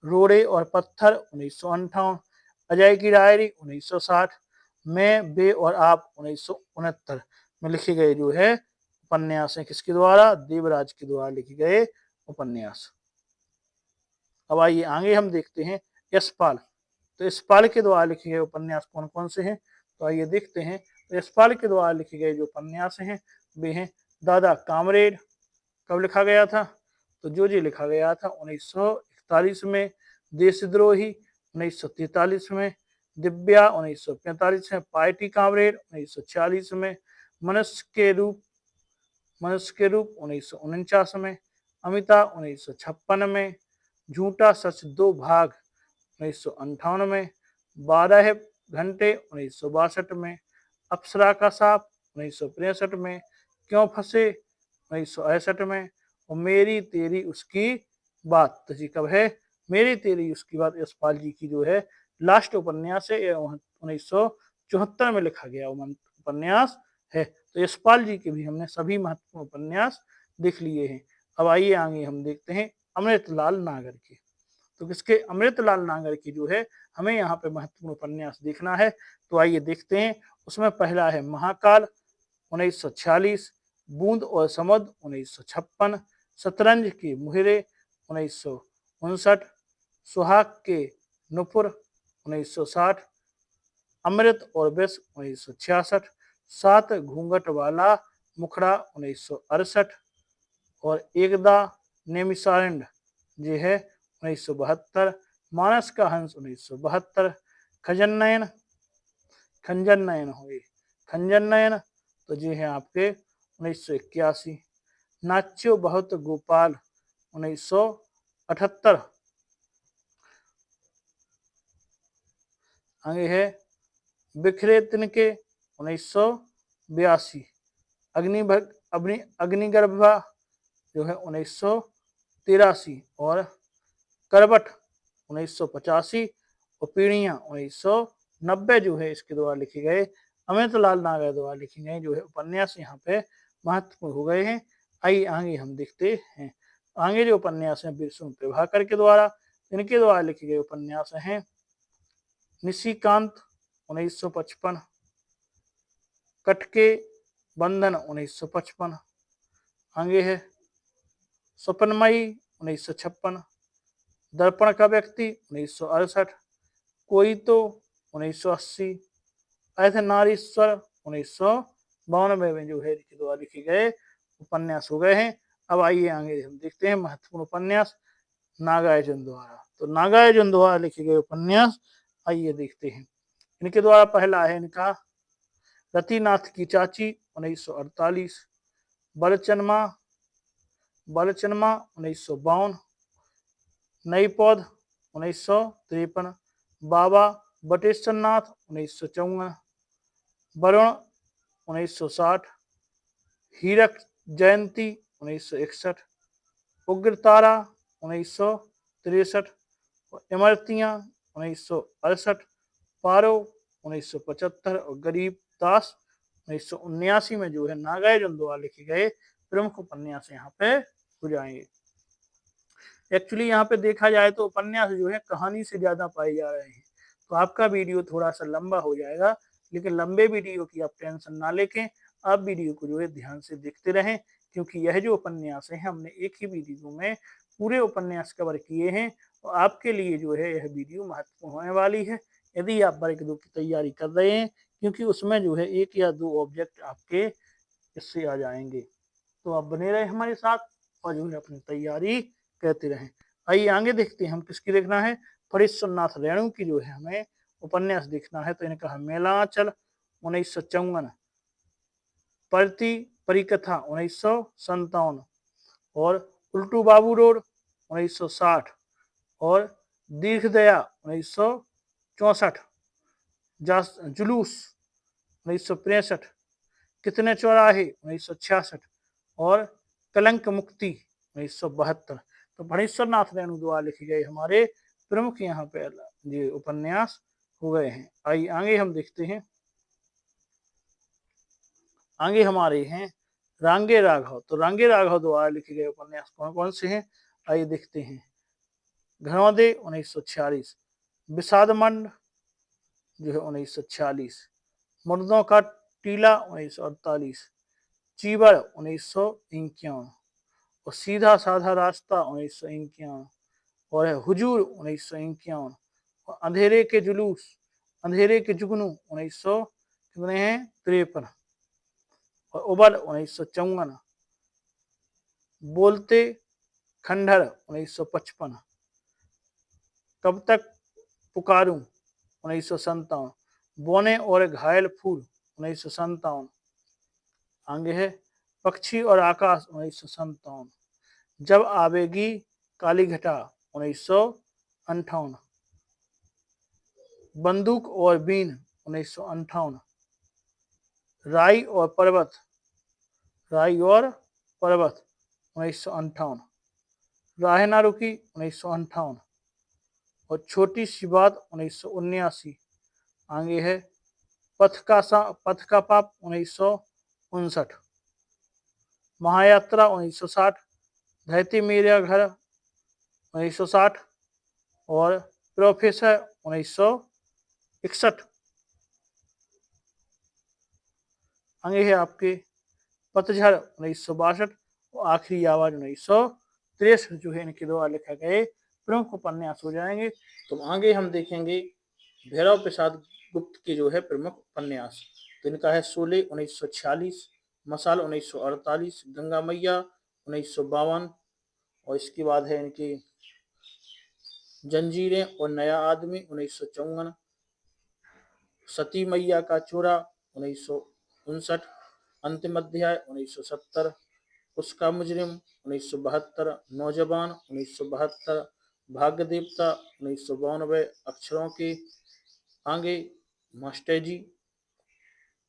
रोड़े और पत्थर 1958, अजय की डायरी 1960, मैं वे और आप 1969 में लिखे गए जो है उपन्यास है किसके द्वारा, देवराज के द्वारा लिखे गए उपन्यास। अब आइए आगे हम देखते हैं यशपाल। तो यशपाल के द्वारा लिखे गए उपन्यास कौन कौन से हैं, तो आइए देखते हैं। तो यशपाल के द्वारा लिखे गए जो उपन्यास हैं वे हैं दादा कामरेड, कब लिखा गया था, तो जो लिखा गया था 1941 में, देशद्रोही 1943 में, दिव्या 1945 में, पार्टी कामरेड 1946 में, मनुष्य के रूप 1949 में, अमिता 1956 में, झूठा सच 2 भाग 1958 में, 12 घंटे 1962 में, अप्सरा का सांप 1963 में, क्यों फंसे 1961 में, और मेरी तेरी उसकी बात। तो जी कब है, मेरी तेरी उसकी बात यशपाल जी की जो है लास्ट उपन्यास है, 1974 में लिखा गया उपन्यास है। तो यशपाल जी के भी हमने सभी महत्वपूर्ण उपन्यास देख लिए हैं। अब आइए आगे हम देखते हैं अमृतलाल नागर के। तो किसके, अमृतलाल नागर की जो है हमें यहाँ पे महत्वपूर्ण उपन्यास देखना है। तो आइए देखते हैं। उसमें पहला है महाकाल 1946, बूंद और समुद्र 1956, शतरंज के मुहरे 1959, सुहाग के नुपुर 1960, अमृत और विष 1966, 7 घूंघट वाला मुखड़ा 1968, और एकदा नेमिसारंड जो है 1972, मानस का हंस 1972, खंजन नयन तो जी है आपके 1981, नाच्यो बहुत गोपाल 1978, आगे है बिखरे तिनके 1982, अग्निगर्भा जो है 1983, और करवट 1985, और पीढ़ियां 1990 जो है इसके द्वारा लिखे गए अमृतलाल नागर द्वारा लिखे गए जो है उपन्यास यहाँ पे महत्वपूर्ण हो गए हैं। आइए आगे हम देखते हैं। आगे जो उपन्यास हैं बिरसुन प्रभाकर के द्वारा, इनके द्वारा लिखे गए उपन्यास हैं निशिकांत 1955, कटके बंधन 1955, आगे है स्वप्नमयी 1956, दर्पण का व्यक्ति 1968, कोई तो 1980, अर्धनारीश्वर 1992 में जो है इनके द्वारा लिखे गए उपन्यास हो गए हैं। अब आइए आगे हम देखते हैं महत्वपूर्ण उपन्यास नागार्जुन द्वारा। तो नागार्जुन द्वारा लिखे गए उपन्यास आइए देखते हैं। इनके द्वारा पहला है इनका रतिनाथ की चाची 1948, बलचनमा 1952, नई पौध 1953, बाबा बटेश्वर नाथ 1954, वरुण 1960, हीरक जयंती 1961, उग्रतारा 1963, इमरतियां 1968, पारो 1975, और गरीब दास 1979 में जो है नागार्जुन द्वारा लिखे गए प्रमुख उपन्यास यहाँ पे हो जाएंगे। एक्चुअली यहाँ पे देखा जाए तो उपन्यास जो है कहानी से ज्यादा पाए जा रहे हैं, तो आपका वीडियो थोड़ा सा लंबा हो जाएगा, लेकिन लंबे वीडियो की आप टेंशन ना लेके आप वीडियो को जो है ध्यान से देखते रहें, क्योंकि यह जो उपन्यास है हमने एक ही वीडियो में पूरे उपन्यास कवर किए हैं और आपके लिए जो है यह वीडियो महत्वपूर्ण होने वाली है यदि आप वर्ग 2 की तैयारी कर रहे हैं, क्योंकि उसमें जो है 1 या 2 ऑब्जेक्ट आपके इससे आ जाएंगे। तो आप बने रहे हमारे साथ और जो है अपनी तैयारी करते रहें। आइए आगे देखते हैं हम किसकी देखना है। फणीश्वरनाथ रेणु की जो है हमें उपन्यास देखना है। तो इनका है मेलाचल 1954, प्रति परिकथा 1957 और उल्टू बाबू रोड 1960 और दीर्घदया 1964, जुलूस 1965, कितने चौराहे 1966 और कलंक मुक्ति 1972। तो फणीश्वरनाथ रेणु द्वारा लिखे गए हमारे प्रमुख यहाँ पे ये उपन्यास हो गए हैं। आइए आगे हम देखते हैं। आगे हमारे हैं रांगे राघव। तो रांगे राघव द्वारा लिखे गए उपन्यास कौन कौन से हैं, आइए देखते हैं। घनौदे 1946, विषाद मंड जो है 1946, मुर्दों का टीला 1948, चीबर 1951 और सीधा साधा रास्ता 1951 और है हुजूर 1951 और अंधेरे के जुलूस, अंधेरे के जुगनू 1953 और उबल 1954, बोलते खंडहर 1955, कब तक पुकारूं 1957, बोने और घायल फूल 1957, आगे है पक्षी और आकाश 1957, जब आवेगी काली घटा 1958, बंदूक और बीन 1958, राई और पर्वत, राई और पर्वत 1958, राह ना रुकी 1958 और छोटी सी बात 1979, आगे है पथ का पाप 1959, महायात्रा 1960, धरती मेरा घर 1960 और प्रोफेसर 1961, आगे है आपके पतझड़ 1962 और आखिरी आवाज 1963 जो है इनके द्वारा लिखा गए प्रमुख उपन्यास हो जाएंगे। तो आगे हम देखेंगे भैरव प्रसाद गुप्त के जो है प्रमुख उपन्यास। तो इनका है शोले 1946, मसाल 1948, गंगा मैया 1952 और इसके बाद है इनके जंजीरें और नया आदमी 1954, सती मैया का चोरा 1959, अंतिम अध्याय 1970, उसका मुजरिम 1972, नौजवान 1972, भाग्य देवता 1992, अक्षरों के आगे मास्टर जी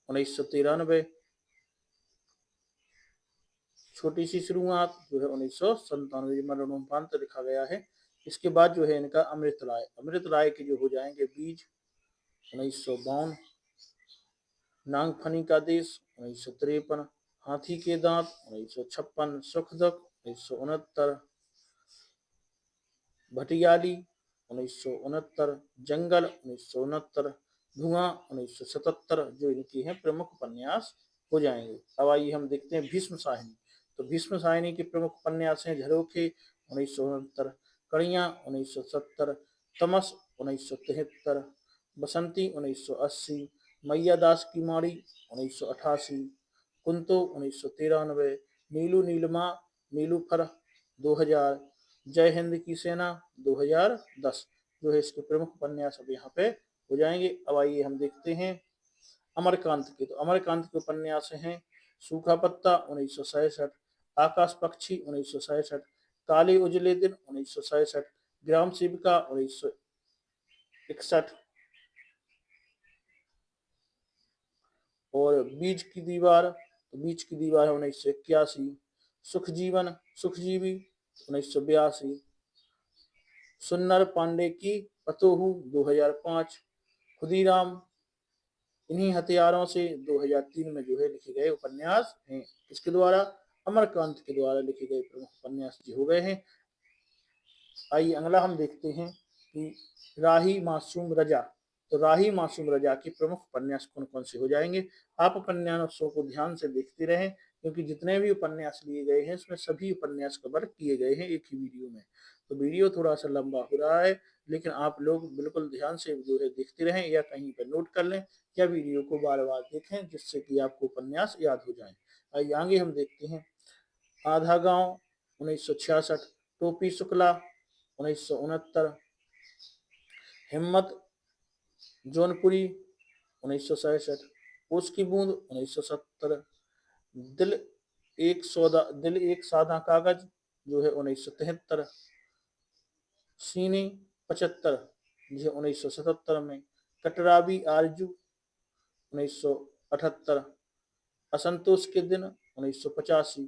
1993, छोटी सी शुरुआत जो है 1997 मरणोपरांत लिखा गया है। इसके बाद जो है इनका अमृत राय के जो हो जाएंगे बीज 1952, नागफनी का देश 1953, हाथी के दांत 1956, सुख दुख 1969, भटियाली 1969, जंगल 1969, धुआं 1977 जो इनके हैं प्रमुख उपन्यास हो जाएंगे। अब आइए हम देखते हैं भीष्म साहिनी। तो भीष्म साहिनी के प्रमुख उपन्यास हैं झरोखे 1969, कड़ियाँ 1970, तमस 1973, बसंती 1980, मैया दास की माड़ी 1988, कुंतो 1993, नीलू नीलमा नीलूफर 2000, जय हिंद की सेना 2010 जो है इसके प्रमुख उपन्यास अब यहाँ पे हो जाएंगे। अब आइए हम देखते हैं अमरकांत के। तो अमरकांत के उपन्यास हैं सूखा पत्ता 1967, आकाश पक्षी 1967, काले उजले दिन 1967, ग्राम सेविका 1961 और बीज की दीवार, तो बीज की दीवार है 1981, सुखजीवी 1982, सुन्नर पांडे की पतोहू 2005, खुदीराम इन्हीं हथियारों से 2003 में जो है लिखे गए उपन्यास हैं। इसके द्वारा अमरकांत के द्वारा लिखे गए प्रमुख उपन्यास जी हो गए हैं। आइए अगला हम देखते हैं कि राही मासूम रजा। तो राही मासूम रजा की प्रमुख उपन्यास कौन कौन से हो जाएंगे। आप उपन्यासों को ध्यान से देखते रहें, क्योंकि जितने भी उपन्यास लिए गए हैं इसमें सभी उपन्यास कवर किए गए हैं एक ही वीडियो में। तो वीडियो थोड़ा सा लंबा हो रहा है, लेकिन आप लोग बिल्कुल ध्यान से जो है देखते रहें, या कहीं पर नोट कर लें, या वीडियो को बार बार देखें, जिससे कि आपको उपन्यास याद हो जाए। आइए आगे हम देखते हैं। आधा गांव 1966, टोपी शुक्ला 1969, हिम्मत जौनपुरी 1967, ओस की बूंद 1970, दिल दिल एक सादा कागज जो है 1973, सीने 75 जो है 1977 में, कटराबी आरजू 1978, असंतोष के दिन 1985,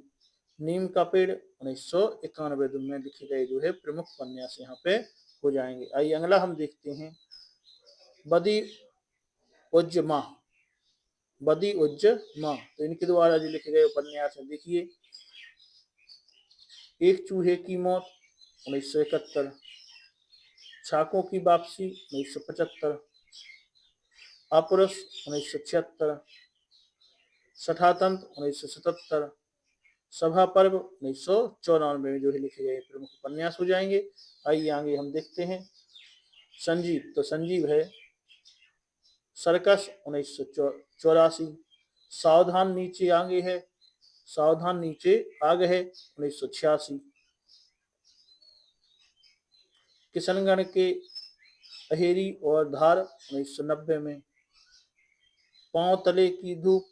नीम का पेड़ 1991 में लिखे गए जो है प्रमुख उपन्यास यहाँ पे हो जाएंगे। आइए अगला हम देखते हैं। बदी उज्जमा, बदी उज्जमा, तो इनके द्वारा जो लिखे गए उपन्यास है, देखिए, एक चूहे की मौत 1971, छाकों की वापसी 1975, अपरुष 1976, सठातंत्र 1977, सभा पर्व 1994 में जो है लिखे गए प्रमुख उपन्यास हो जाएंगे। आइए आगे हम देखते हैं। संजीव, तो संजीव है सर्कस 1984, सावधान नीचे आगे है, सावधान नीचे आगे है 1986, किशनगढ़ के अहेरी और धार 1990 में, पांव तले की धूप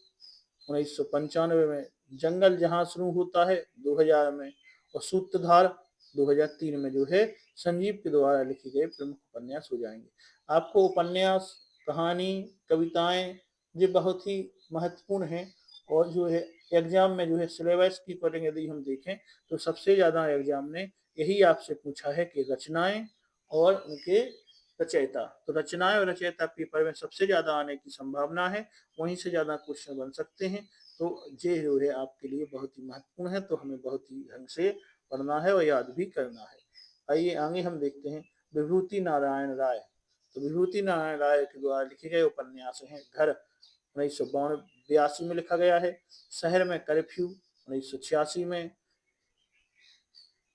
1995 में, जंगल जहां शुरू होता है 2000 में, और सूत्रधार 2003 में जो है संजीव के द्वारा लिखे गए प्रमुख उपन्यास हो जाएंगे। आपको उपन्यास, कहानी, कविताएं ये बहुत ही महत्वपूर्ण हैं, और जो है एग्जाम में जो है सिलेबस की अकॉर्डिंग यदि हम देखें तो सबसे ज्यादा एग्जाम ने यही आपसे पूछा है कि रचनाएं और उनके रचयिता। तो रचनाएं और रचयिता पेपर में सबसे ज्यादा आने की संभावना है, वहीं से ज्यादा क्वेश्चन बन सकते हैं। तो ये जो है आपके लिए बहुत ही महत्वपूर्ण है, तो हमें बहुत ही ढंग से पढ़ना है और याद भी करना है। आइए आगे हम देखते हैं। विभूति नारायण राय, तो विभूति नारायण राय के द्वारा लिखे गए उपन्यास हैं घर 1982 में लिखा गया है, शहर में कर्फ्यू 1986 में,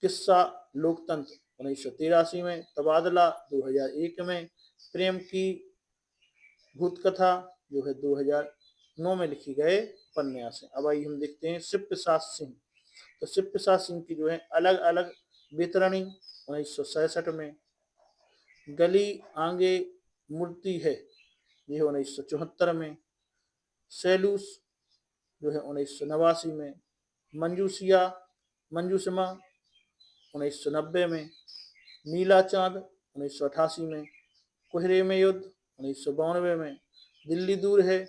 किस्सा लोकतंत्र 1983 में, तबादला 2001 में, प्रेम की भूतकथा जो है 2009 में लिखी गए उपन्यास है। अब आइए हम देखते हैं शिव प्रसाद सिंह, तो शिव प्रसाद सिंह की जो है अलग अलग वितरणी 1967 में, गली आगे मूर्ति है यह 1974 में, सैलूस जो है 1989 में, मंजूसमा 1990 में, नीला चांद 1988 में, कोहरे में युद्ध 1992 में, दिल्ली दूर है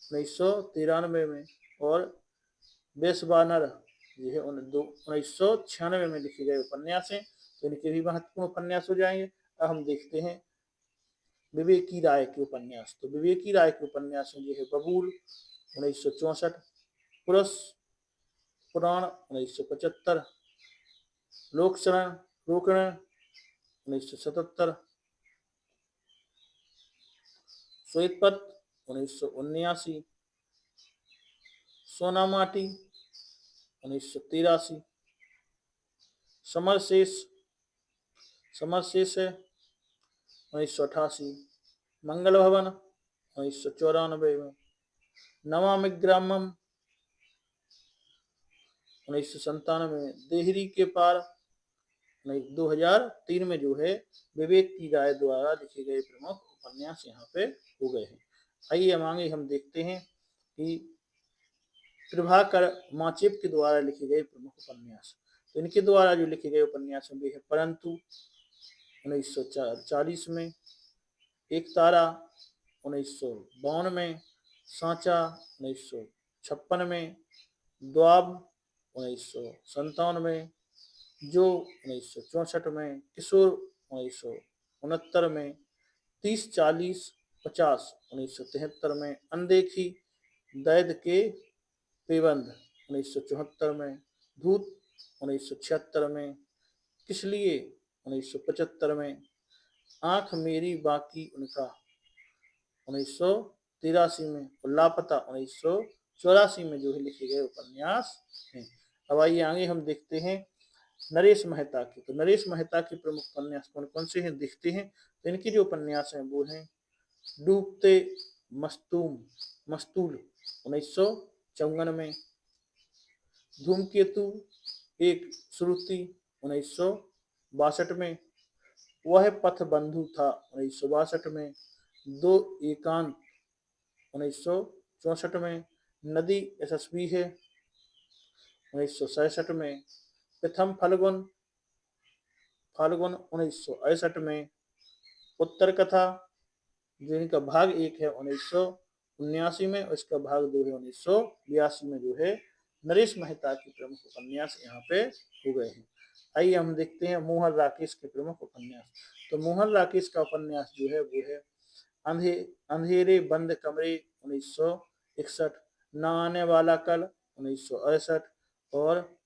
1993 में, और बेसबानर ये है 1996 में लिखे गए उपन्यास हैं। तो इनके भी महत्वपूर्ण उपन्यास हो जाएंगे। अब हम देखते हैं विवेकी राय के उपन्यास, तो विवेकी राय के उपन्यास में ये है बबूल 1964, पुराण 1975, लोकशरण रोकण 1977, श्वेतपत्र 1979, सोना माटी 1983, समरशेष है 1988, मंगल भवन 1994 में, नमामि ग्रामम 1997 में, देहरी के पार 2003 में जो है विवेक की राय द्वारा लिखे गए प्रमुख उपन्यास यहाँ पे हो गए हैं। आइए हम देखते हैं कि प्रभाकर माचेप के द्वारा लिखे गए प्रमुख उपन्यास। तो इनके द्वारा जो लिखे गए उपन्यास में है परंतु 1940 में, एक तारा 1952 में, सांचा 1956 में, द्वाब 1957 में, जो 1964 में, किशोर 1969 में, 30-40-50 1973 में, अनदेखी दैद के पेबंद 1974 में, धूत 1976 में, किस लिए 1975 में, आंख मेरी बाकी उनका 1983 में और लापता 1984 में जो है लिखे गए उपन्यास हैं। अब आइए आगे हम देखते हैं नरेश मेहता के। तो नरेश मेहता के प्रमुख उपन्यास कौन कौन से हैं देखते हैं। तो इनके जो उपन्यास हैं वो हैं डूबते मस्तूल 1954 में, धूमकेतु एक श्रुति 1962 में, वह पथ बंधु था 1962 में, दो एकांत 1964 में, नदी यशस्वी है 1967 में, प्रथम फाल्गुन फाल्गुन 1968 में, उत्तर कथा जो इनका भाग 1 है 1979 में और इसका भाग 2 है 1982 में जो है नरेश मेहता के प्रमुख उपन्यास यहाँ पे हो गए हैं। आइए हम देखते हैं मोहन राकेश के प्रमुख उपन्यास। तो मोहन राकेश का उपन्यास जो है वो है अंधेरे बंद कमरे 1961, न आने वाला कल 1968 और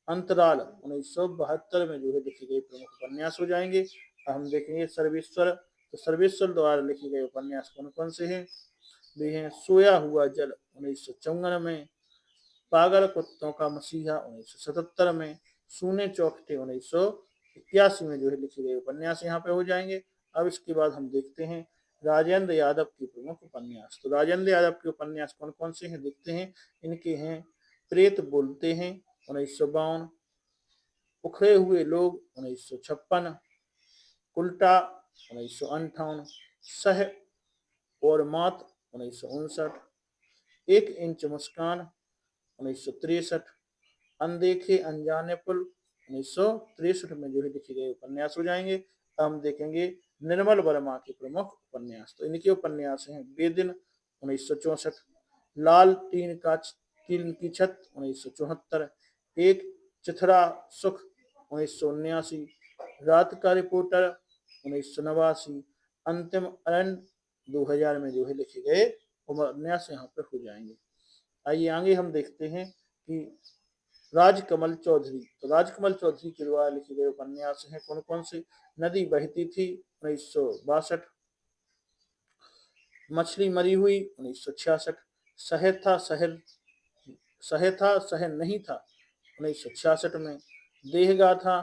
अंतराल 1972 में जो है लिखे गए प्रमुख उपन्यास हो जाएंगे। हम देखेंगे सर्वेश्वर। तो सर्वेश्वर द्वारा लिखे गए उपन्यास कौन कौन से हैं। वे हैं सोया हुआ जल 1954 में, पागल कुत्तों का मसीहा 1977 में, सूने चौखटे 1981 में जो है लिखे गए उपन्यास यहाँ पे हो जाएंगे। अब इसके बाद हम देखते हैं राजेंद्र यादव के प्रमुख उपन्यास। तो राजेंद्र यादव के उपन्यास कौन कौन से हैं देखते हैं। इनके हैं प्रेत बोलते हैं 1952, उखड़े हुए लोग 1956, उल्टा 1958, सह और मात 1959, एक इंच मुस्कान 1963, अनदेखे अनजाने पुल 1963 में जो है लिखे गए उपन्यास हो जाएंगे। हम देखेंगे निर्मल वर्मा के प्रमुख उपन्यास। तो इनके उपन्यास हैं बेदिन 1964, लाल टीन की छत 1974, एक चिथड़ा सुख 1979, रात का रिपोर्टर 1989, अंतिम अरण्य 2000 में जो है लिखे गए उपन्यास यहाँ पर हो जाएंगे। आइए आगे हम देखते हैं कि राजकमल चौधरी। तो राजकमल चौधरी के द्वारा लिखे गए उपन्यास हैं कौन कौन से। नदी बहती थी 1962, मछली मरी हुई 1966, सहर नहीं था 1966 में, देहगाथा,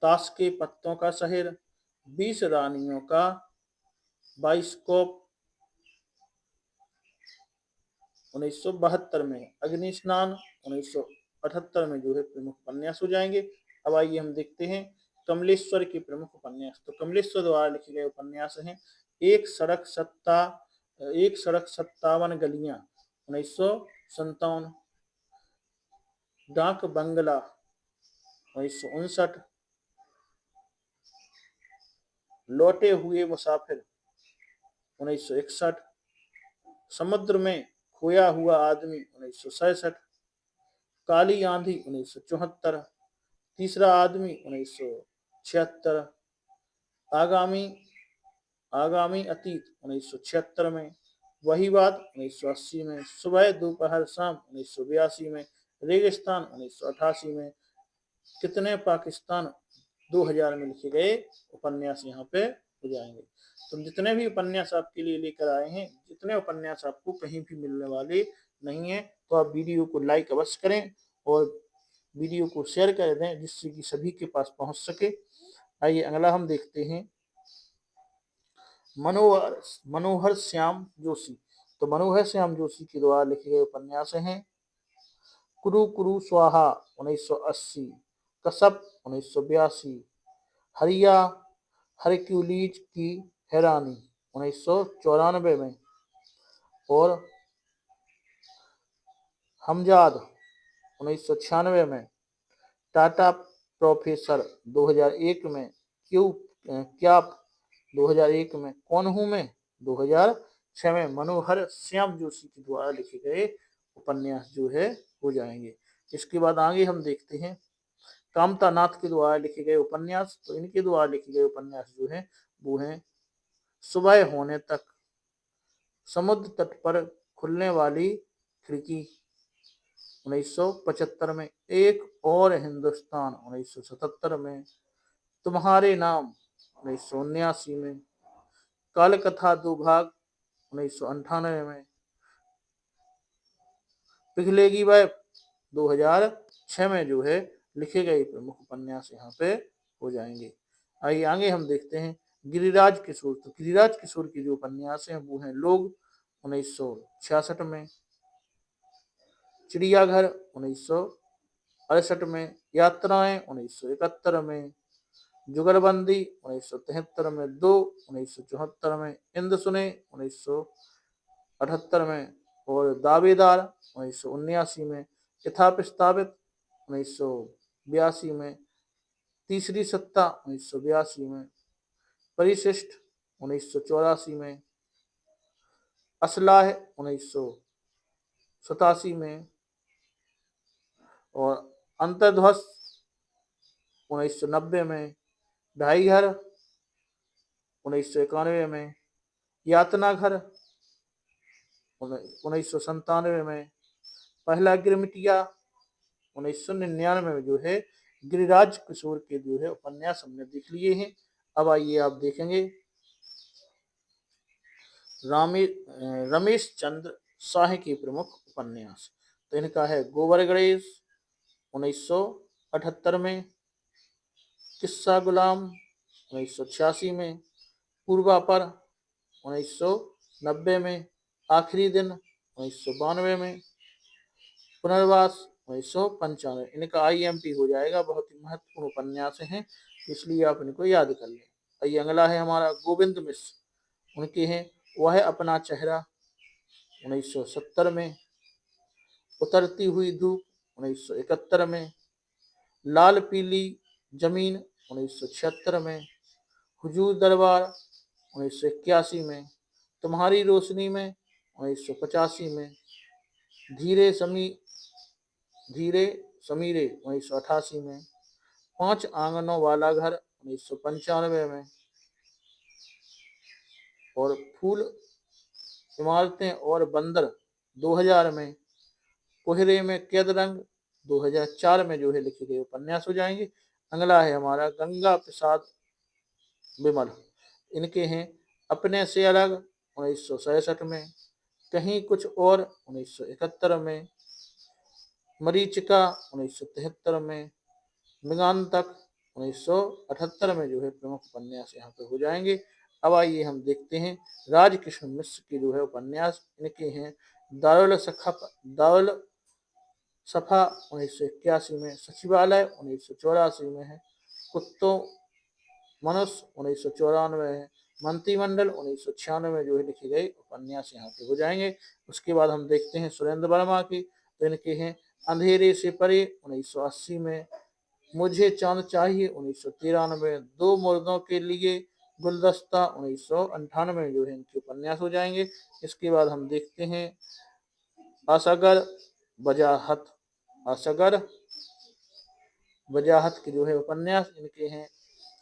ताश के पत्तों का शहर, 20 रानियों का बाइस्कोप 1972 में, अग्नि स्नान 1978 में जो है प्रमुख उपन्यास हो जाएंगे। अब आइए हम देखते हैं कमलेश्वर के प्रमुख उपन्यास। तो कमलेश्वर द्वारा लिखे गए उपन्यास हैं एक सड़क 57 गलियां 1957, डाक बंगला 1959, लौटे हुए मुसाफिर 1961, समुद्र में खोया हुआ आदमी 1967, काली आंधी 1974, तीसरा आदमी 1976, आगामी अतीत 1976 में, वही बात 1980 में, सुबह दोपहर शाम 1982 में, रेगिस्तान 1988 में, कितने पाकिस्तान 2000 में लिखे गए उपन्यास यहाँ पे हो जाएंगे। तो जितने भी उपन्यास आपके लिए लेकर आए हैं, जितने उपन्यास आपको कहीं भी मिलने वाले नहीं है, तो आप वीडियो को लाइक अवश्य करें और वीडियो को शेयर कर दें जिससे कि सभी के पास पहुंच सके। आइए अगला हम देखते हैं मनोहर श्याम जोशी। तो मनोहर श्याम जोशी के द्वारा लिखे गए उपन्यास हैं कुरु कुरु स्वाहा 1980, कसब 1982, हरिया हरक्यूलीज की हैरानी 1994 में और हमजाद 1996 में, टाटा प्रोफेसर 2001 में, क्या 2001 में, कौन हूं मैं 2006 में मनोहर श्याम जोशी के द्वारा लिखे गए उपन्यास जो है हो जाएंगे। इसके बाद आगे हम देखते हैं कामता नाथ के द्वारा लिखे गए उपन्यास। तो इनके द्वारा लिखे गए उपन्यास जो है वो हैं सुबह होने तक, समुद्र तट पर खुलने वाली खिड़की 1975 में, एक और हिंदुस्तान 1977 में, तुम्हारे नाम 1979 में, काल कथा 2 भाग 1998 में, पिघलेगी वायु 2006 में जो है लिखे गए प्रमुख उपन्यास यहाँ पे हो जाएंगे। आइए आगे हम देखते हैं गिरिराज किशोर। तो गिरिराज किशोर की जो उपन्यास हैं वो हैं लोग 1966 में, चिड़ियाघर 1968 में, यात्राएं 1971 में, जुगलबंदी 1973 में, दो 1974 में, इंद्र सुने 1978 में, और दावेदार 1979 में, यथा प्रस्तावित 1982 में, तीसरी सत्ता 1982 में, परिशिष्ट 1984 में, असलाह 1987 में, और अंतर्ध्वस 1990 में, ढाई घर 1991 में, यातना घर 1997 में, पहला गिरमिटिया 1999 में जो है गिरिराज किशोर के जो है उपन्यास हमने देख लिए हैं। अब आइए आप देखेंगे रमेश चंद्र शाह के प्रमुख उपन्यास। तो इनका है गोबर गणेश 1978 में, किस्सा गुलाम 1986 में, पूर्वापर 1990 में, आखिरी दिन 1992 में, पुनर्वास 1995। इनका IMP हो जाएगा। बहुत ही महत्वपूर्ण उपन्यास हैं, इसलिए आप इनको याद कर लें। आइए अगला है हमारा गोविंद मिश्र। उनके हैं वह अपना चेहरा 1970 में, उतरती हुई धूप 1971 में, लाल पीली जमीन 1976 में, हुजूर दरबार 1981 में, तुम्हारी रोशनी में 1985 में, धीरे समीरे 1988 में, पांच आंगनों वाला घर 1995 में, और फूल इमारतें और बंदर 2000 में, कोहरे में कैद रंग 2004 में जो है लिखे गए उपन्यास हो जाएंगे। अगला है हमारा गंगा प्रसाद विमल। इनके हैं अपने से अलग 1967 में, कहीं कुछ और 1971 में, मरीचिका 1973 में, मृगांतक 1978 में जो है प्रमुख उपन्यास यहाँ पे हो जाएंगे। अब आइए हम देखते हैं राजकिशन मिश्र के जो है उपन्यास। इनके हैं दारुल सफा 1981 में, सचिवालय 1984 में है, कुत्तों मनुष्य 1994 है, मंत्रिमंडल 1996 में जो है लिखे गए उपन्यास यहाँ पे हो जाएंगे। उसके बाद हम देखते हैं सुरेंद्र वर्मा की। तो इनके हैं अंधेरे से परे 1980 में, मुझे चांद चाहिए 1993, दो मुर्दों के लिए गुलदस्ता 1998 में जो है इनके उपन्यास हो जाएंगे। इसके बाद हम देखते हैं असगर वजाहत के जो है उपन्यास। इनके हैं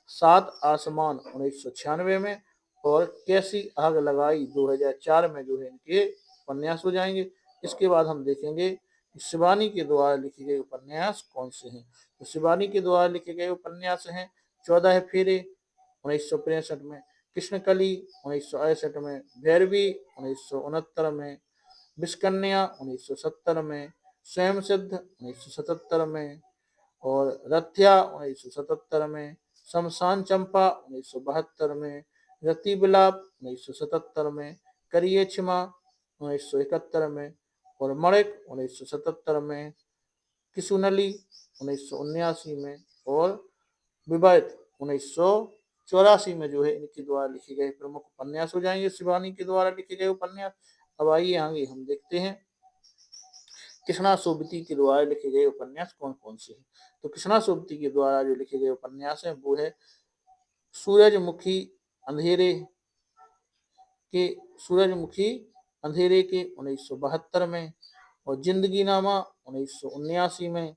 सात आसमान 1996 में, और कैसी आग लगाई 2004 में जो है इनके उपन्यास हो जाएंगे। इसके बाद हम देखेंगे शिवानी के द्वारा लिखे गए उपन्यास कौन से हैं। तो शिवानी के द्वारा लिखे गए उपन्यास हैं 14 फेरे 1963 में, कृष्णकली 1968 में, भैरवी 1969 में, विषकन्या 1970 में, स्वयं सिद्ध 1977 में, और रथ्या 1977 में, शमशान चंपा 1972 में, रति विलाप 1977 में, करिए क्षमा 1971 में, और मणिक 1977 में, किशुनली 1979 में, और विवाहित 1984 में जो है इनके द्वारा लिखे गए प्रमुख उपन्यास हो जाएंगे, शिवानी के द्वारा लिखे गए उपन्यास। अब आइए आगे हम देखते हैं कृष्णा सोबती के द्वारा लिखे गए उपन्यास कौन कौन से हैं। तो कृष्णा सोबती के द्वारा जो लिखे गए उपन्यास हैं वो है सूरजमुखी अंधेरे के 1972 में, और जिंदगी नामा 1979 में,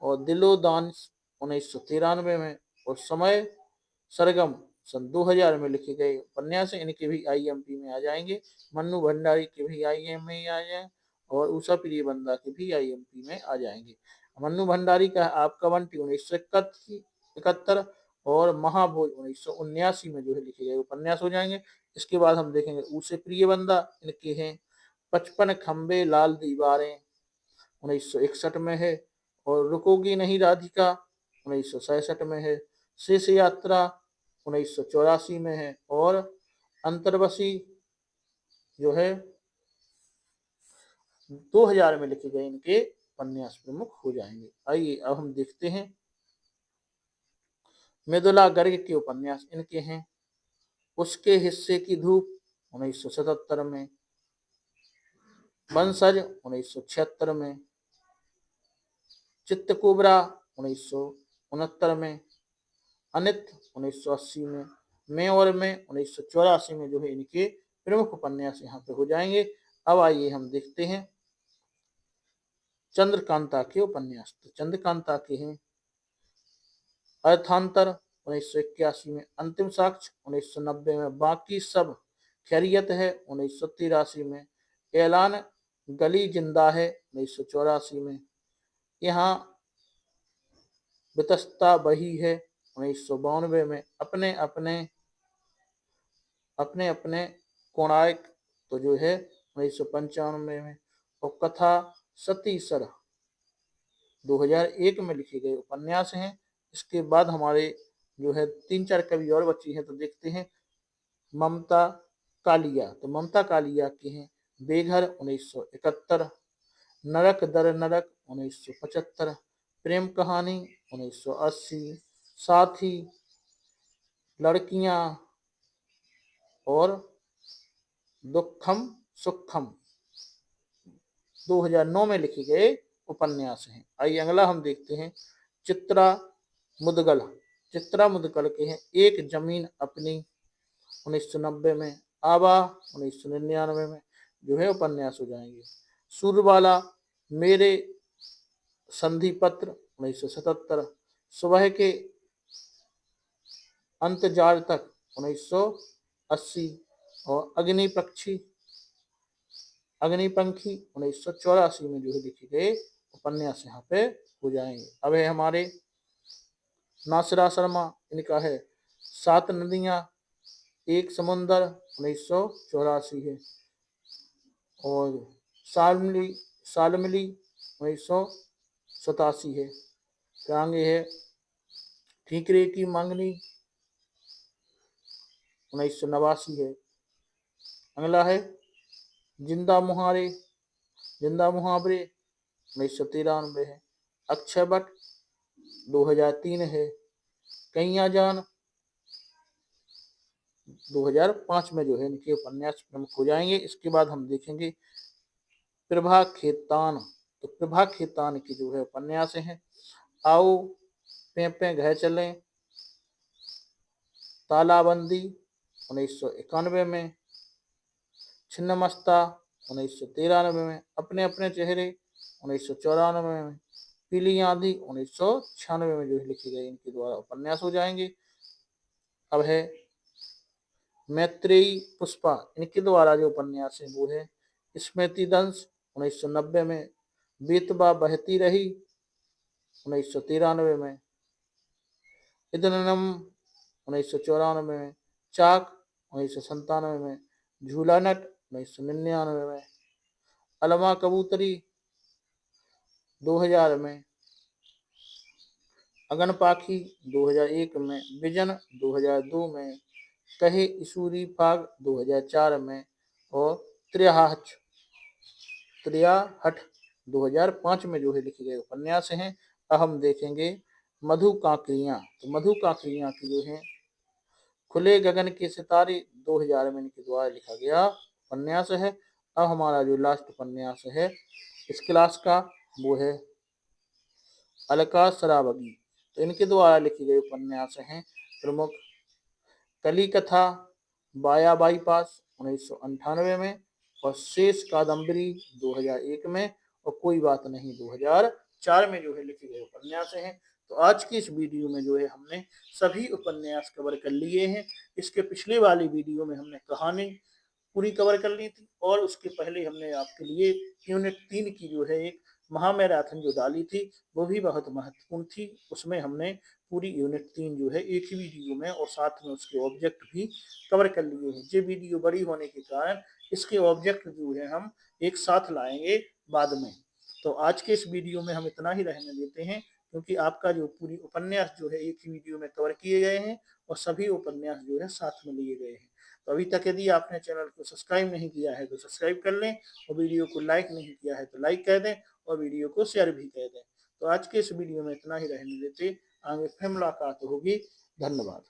और दिलो दांस 1993 में, और समय सरगम सन 2000 में लिखे गए उपन्यास हैं। इनके भी IMP में आ जाएंगे। मन्नू भंडारी के भी IMP में आ जाए, और उषा प्रिय बंदा के भी IMP में आ जाएंगे। मन्नू भंडारी का आपका बंटी 1971, और महाभोज 1979 में जो है लिखे गए उपन्यास हो जाएंगे। इसके बाद हम देखेंगे उसे प्रिय बंदा, इनके हैं 55 खंबे लाल दीवारें 1961 में है, और रुकोगी नहीं राधिका 1966 में है, शेष यात्रा 1984 में है, और अंतर्वशी जो है 2000 में लिखे गए इनके उपन्यास प्रमुख हो जाएंगे। आइए अब हम देखते हैं मृदुला गर्ग के उपन्यास। इनके हैं उसके हिस्से की धूप 1977 में, वंशज 1976 में, चित्तकोबरा 1969 में, अनित 1980 में, मैं और मैं 1984 में जो है इनके प्रमुख उपन्यास यहाँ पे हो जाएंगे। अब आइए हम देखते हैं चंद्रकांता के उपन्यास। तो चंद्रकांता के हैं अर्थांतर 1981 में, अंतिम साक्ष्य 1990 में, बाकी सब खैरियत है 1983 में, ऐलान गली जिंदा है 1984 में, यहाँ वितस्ता बही है 1992 में, अपने अपने कोणार्क तो जो है 1995 में, और कथा सतीसर 2001 में लिखे गए उपन्यास हैं। इसके बाद हमारे जो है 3-4 कवि और बची हैं, तो देखते हैं ममता कालिया। तो ममता कालिया के हैं बेघर 1971, नरक दर नरक 1975, प्रेम कहानी 1980, साथी, लड़कियां और दुखम सुखम 2009 में लिखे गए उपन्यास हैं। आइए अगला हम देखते हैं चित्रा मुदगल। चित्रा मुदगल के हैं एक जमीन अपनी 1990 में, आबा 1999 में जो है उपन्यास हो जाएंगे, सूरबाला मेरे संधि पत्र 1977, सुबह के अंतजार तक 1980, और अग्निपंखी 1984 में जो है लिखे गए उपन्यास यहाँ पे हो जाएंगे। अब है हमारे नासिरा शर्मा। इनका है 7 नदियां एक समुंदर 1984 है, और सालमिली 1987 है। आगे है ठीकरे की मांगनी 1989 है। अगला है जिंदा मुहावरे 1993 है। अक्षय वट 2003 है। कैया जान 2005 में जो है इनके उपन्यास प्रमुख हो जाएंगे। इसके बाद हम देखेंगे प्रभा खेतान। तो प्रभा खेतान की जो है उपन्यास हैं आओ पे घर चलें, तालाबंदी 1991 में, छिन्नमस्ता 1993 में, अपने अपने चेहरे 1994 में, पीली आंधी 1996 में जो है लिखे गए इनके द्वारा उपन्यास हो जाएंगे। अब है मैत्रेयी पुष्पा। इनके द्वारा जो उपन्यास है वो है स्मृति दंश 1990 में, बेतबा बहती रही 1993 में, इदनम 1994 में, चाक 1997 में, झूला नट 1999 में, अलमा कबूतरी 2000 में, अगन पाखी 2001 में, विजन 2002 में, कहे इसूरी फाग 2004 में, और त्रियाहट 2005 में जो है लिखे गए उपन्यास हैं। अब हम देखेंगे मधु कांकरियां। तो मधु कांकरियां की जो है खुले गगन के सितारे 2000 में इनके द्वारा लिखा गया उपन्यास है। अब हमारा जो लास्ट उपन्यास है इस क्लास का वो है अलका सरावगी। तो इनके द्वारा लिखे गए उपन्यास हैं प्रमुख कली कथा बाया बाईपास 1998 में, और शेष कादम्बरी 2001 में, और कोई बात नहीं 2004 में जो है लिखे गए उपन्यास हैं। तो आज की इस वीडियो में जो है हमने सभी उपन्यास कवर कर लिए हैं। इसके पिछले वाली वीडियो में हमने कहानी पूरी कवर कर ली थी, और उसके पहले हमने आपके लिए यूनिट 3 की जो है एक महामैराथन जो डाली थी वो भी बहुत महत्वपूर्ण थी। उसमें हमने पूरी यूनिट 3 जो है एक ही वीडियो में और साथ में उसके ऑब्जेक्ट भी कवर कर लिए हैं। ये वीडियो बड़ी होने के कारण इसके ऑब्जेक्ट जो है हम एक साथ लाएंगे बाद में। तो आज के इस वीडियो में हम इतना ही रहने देते हैं, क्योंकि आपका जो पूरी उपन्यास जो है एक ही वीडियो में कवर किए गए हैं और सभी उपन्यास जो है साथ में लिए गए हैं। तो अभी तक यदि आपने चैनल को सब्सक्राइब नहीं किया है तो सब्सक्राइब कर लें, और वीडियो को लाइक नहीं किया है तो लाइक कर दें और वीडियो को शेयर भी कर दें। तो आज के इस वीडियो में इतना ही रहने देते, आगे फिर मुलाकात होगी। धन्यवाद।